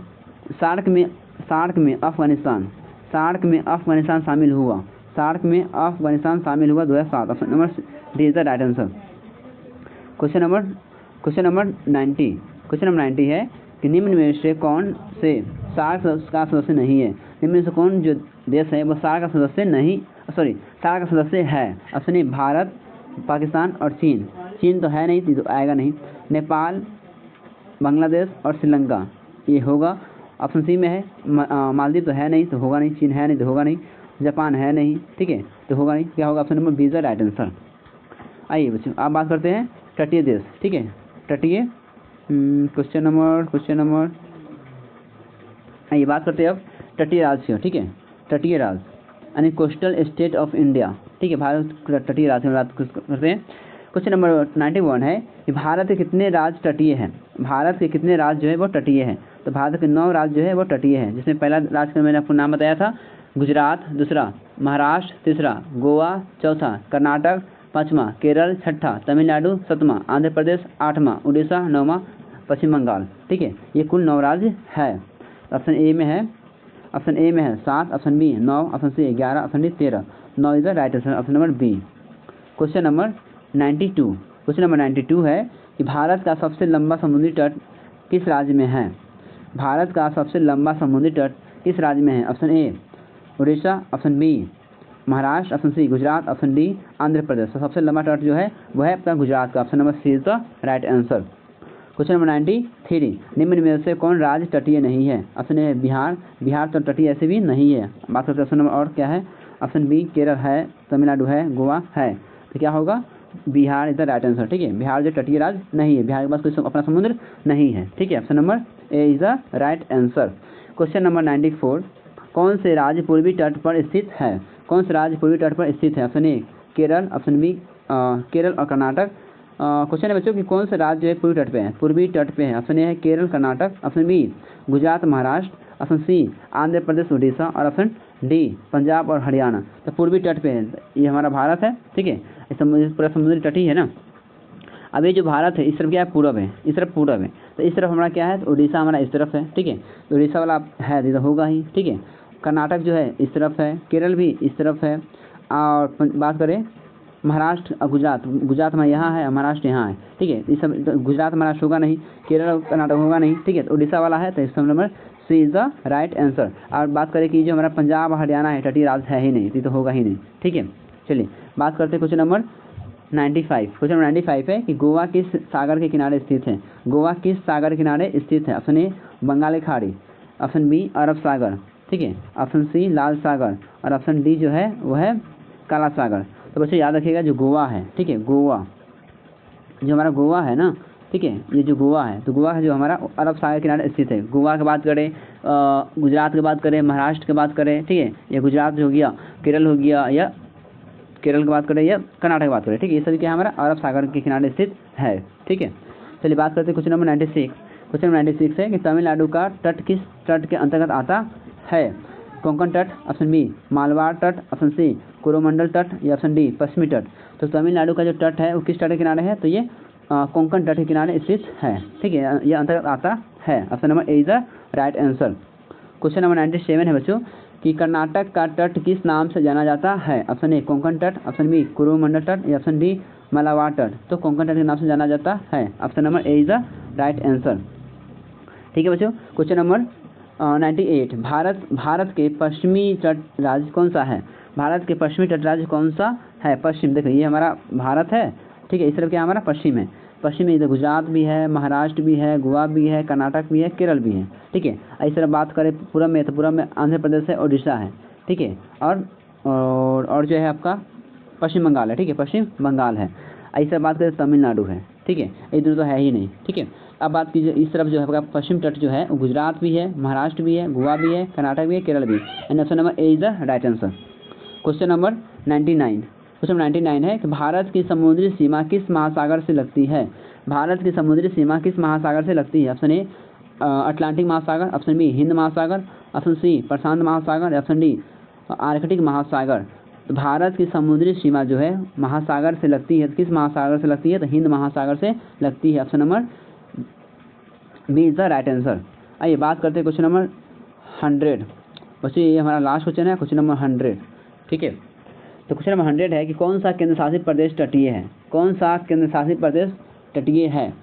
SAARC में अफगानिस्तान शामिल हुआ। सार्क में अफगानिस्तान शामिल हुआ 2007। Option number D is the right answer. Question number 90 है कि निम्न में से कौन से सार्क का सदस्य नहीं है। निम्न में से कौन जो देश है वो सार्क का सदस्य है। ऑप्शन ए भारत, पाकिस्तान और चीन। चीन तो है नहीं तो आएगा नहीं। नेपाल, बांग्लादेश और श्रीलंका ये होगा। ऑप्शन सी में है। मालदीव तो है नहीं तो होगा नहीं। चीन है नहीं तो होगा नहीं। जापान है नहीं, ठीक है, तो होगा नहीं। क्या होगा? Option number B is the right answer. आइए बच्चों आप बात करते हैं तटीय देश, ठीक है, तटीय क्वेश्चन नंबर आइए बात करते हैं अब तटीय राज्य की, ठीक है, तटीय राज्य यानी कोस्टल स्टेट ऑफ इंडिया, ठीक है, भारत तटीय राज्य में बात करते हैं। क्वेश्चन नंबर 91 है कि भारत के कितने राज्य तटीय हैं? भारत के कितने राज्य जो है वो तटीय है? तो भारत के 9 राज्य जो है वो तटीय है, जिसमें पहला राज्य का मैंने आपको नाम बताया था गुजरात, दूसरा महाराष्ट्र, तीसरा गोवा, चौथा कर्नाटक, पाँचवा केरल, छठा तमिलनाडु, सातवां आंध्र प्रदेश, आठवां उड़ीसा, नौवां पश्चिम बंगाल, ठीक है, ये कुल 9 राज्य है। ऑप्शन ए में है 7, option B 9, option C 11, option D 13। 9 is the right answer, option number B. Question number 92 है कि भारत का सबसे लंबा समुद्री तट किस राज्य में है? भारत का सबसे लंबा समुद्री तट किस राज्य में है? Option A Orissa, option B Maharashtra, option C Gujarat, option D Andhra Pradesh. तो सबसे लंबा तट जो है वह है आपका गुजरात का, option number C is the right answer. Question number 93, निम्न में से कौन राज्य तटीय नहीं है? ऑप्शन ए बिहार, बिहार तो तटीय ऐसे भी नहीं है। बात करते हैं ऑप्शन नंबर और क्या है? ऑप्शन बी केरल है, तमिलनाडु है, गोवा है। तो क्या होगा? Bihar is the right answer, ठीक है, बिहार जो तटीय राज्य नहीं है, बिहार के पास कोई अपना समुद्र नहीं है, ठीक है, option number A is the right answer. Question number 94, कौन से राज्य पूर्वी तट पर स्थित है? कौन से राज्य पूर्वी तट पर स्थित है? Option A Kerala, option B Kerala और कर्नाटक। क्वेश्चन है बच्चों कि कौन से राज्य जो है पूर्वी तट पे है? पूर्वी तट पे है। ऑप्शन ए है Kerala, Karnataka, option B Gujarat, Maharashtra, option C Andhra Pradesh, Orissa और ऑप्शन डी पंजाब और हरियाणा। तो पूर्वी तट पे है, ये हमारा भारत है, ठीक है, पूरा समुद्री तट ही है ना। अब ये जो भारत है इस तरफ क्या है? पूरब है, इस तरफ पूरब है, तो इस तरफ हमारा क्या है? तो उड़ीसा हमारा इस तरफ है, ठीक है, तो उड़ीसा वाला है तो होगा ही, ठीक है। कर्नाटक जो है इस तरफ है, केरल भी इस तरफ है, और बात करें महाराष्ट्र और गुजरात हमारा यहाँ है, महाराष्ट्र यहाँ है, ठीक है, इस सब गुजरात महाराष्ट्र होगा नहीं, केरल और कर्नाटक होगा नहीं, ठीक है, तो उड़ीसा वाला है, तो इसका number C is the right answer. और बात करें कि जो हमारा पंजाब और हरियाणा है तटीय राज्य है ही नहीं, तो होगा ही नहीं, ठीक है। चलिए बात करते हैं क्वेश्चन नंबर 95। क्वेश्चन नंबर 95 है कि गोवा किस सागर के किनारे स्थित है? गोवा किस सागर के किनारे स्थित है? ऑप्शन ए बंगाल की खाड़ी, ऑप्शन बी अरब सागर, ठीक है, ऑप्शन सी लाल सागर और ऑप्शन डी जो है वो है काला सागर। तो बच्चों याद रखिएगा जो गोवा है, ठीक है, गोवा जो हमारा गोवा है ना, ठीक है, ये जो गोवा है तो गोवा है जो हमारा अरब सागर के किनारे स्थित है। गोवा की बात करें, गुजरात की बात करें, महाराष्ट्र की बात करें, ठीक है, या गुजरात हो गया, केरल हो गया, या केरल की बात करें या कर्नाटक की बात करें, ठीक है, ये सभी क्या हमारा अरब सागर के किनारे स्थित है, ठीक है। चलिए बात करते हैं क्वेश्चन नंबर 96। क्वेश्चन नंबर 96 है कि तमिलनाडु का तट किस तट के अंतर्गत आता है? कोंकण तट, ऑप्शन बी मालवाड़ तट, ऑप्शन सी कोरोमंडल तट या ऑप्शन डी पश्चिमी तट। तो तमिलनाडु का जो तट है वो किस तट के किनारे है? तो ये कोंकण तट के किनारे स्थित है, ठीक है, यह अंतर्गत आता है, option number A is the right answer. Question number 97 है बच्चों कि कर्नाटक का तट किस नाम से जाना जाता है? ऑप्शन ए कोंकण तट, ऑप्शन बी कोरोमंडल तट या ऑप्शन डी मालाबार तट। तो कोंकण तट के नाम से जाना जाता है, option number A is the right answer, ठीक है बच्चों। क्वेश्चन नंबर 98, भारत के पश्चिमी तट राज्य कौन सा है? भारत के पश्चिमी तट राज्य कौन सा है? पश्चिम, देखो ये हमारा भारत है, ठीक है, इस तरफ क्या हमारा पश्चिम है, पश्चिम में इधर गुजरात भी है, महाराष्ट्र भी है, गोवा भी है, कर्नाटक भी है, केरल भी है, ठीक है। इस तरह बात करें पूरब में तो पूरब में आंध्र प्रदेश है, उड़ीसा है, ठीक है, और जो है आपका पश्चिम बंगाल है, ठीक है, पश्चिम बंगाल है। इस तरह बात करें तमिलनाडु है, ठीक है, इधर तो है ही नहीं, ठीक है। अब बात कीजिए इस तरफ जो है आपका पश्चिम तट जो है वो गुजरात भी है, महाराष्ट्र भी है, गोवा भी है, कर्नाटक भी है, केरल भी, and option number A is the right answer. Question number 99। Question 99 है कि भारत की समुद्री सीमा किस महासागर से लगती है? भारत की समुद्री सीमा किस महासागर से लगती है? ऑप्शन ए अटलांटिक महासागर, ऑप्शन बी हिंद महासागर, ऑप्शन सी प्रशांत महासागर, ऑप्शन डी आर्कटिक महासागर। तो भारत की समुद्री सीमा जो है महासागर से लगती है, किस महासागर से लगती है? तो हिंद महासागर से लगती है, option number B is the right answer. आइए बात करते हैं क्वेश्चन नंबर 100। बच्चों ये हमारा लास्ट क्वेश्चन है, क्वेश्चन नंबर 100, ठीक है। तो क्वेश्चन नंबर 100 है कि कौन सा केंद्र शासित प्रदेश तटीय है? कौन सा केंद्र शासित प्रदेश तटीय है?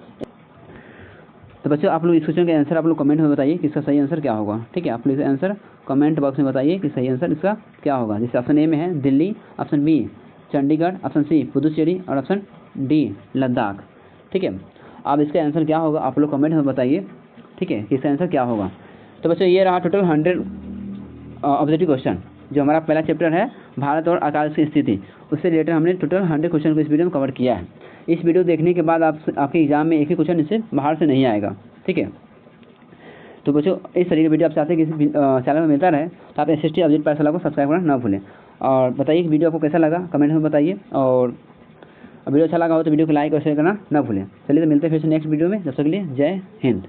तो बच्चों आप लोग इस क्वेश्चन का आंसर आप लोग कमेंट में बताइए कि इसका सही आंसर क्या होगा, ठीक है, आप लोग इसका आंसर कमेंट बॉक्स में बताइए कि सही आंसर इसका क्या होगा। जैसे ऑप्शन ए में है Delhi, option B Chandigarh, option C Puducherry और ऑप्शन डी लद्दाख। ठीक है, अब इसका आंसर क्या होगा आप लोग कमेंट में बताइए। ठीक है, कि इसका आंसर क्या होगा। तो बच्चों ये रहा टोटल 100 ऑब्जेक्टिव क्वेश्चन, जो हमारा पहला चैप्टर है भारत और आकाश की स्थिति, उससे रिलेटेड हमने टोटल 100 क्वेश्चन को इस वीडियो में कवर किया है। इस वीडियो देखने के बाद आपके एग्जाम में एक ही क्वेश्चन इससे बाहर से नहीं आएगा। ठीक है, तो बच्चों इस तरीके की वीडियो आप चाहते हैं कि इस चैनल में मिलता रहे तो आप SST ऑब्जेक्ट पाठशाला को सब्सक्राइब करना ना भूलें। और बताइए कि वीडियो आपको कैसा लगा, कमेंट में बताइए। और वीडियो अच्छा लगा हो तो वीडियो को लाइक और शेयर करना ना भूलें। चलिए तो मिलते हैं फिर से नेक्स्ट वीडियो में, जब तक के लिए जय हिंद।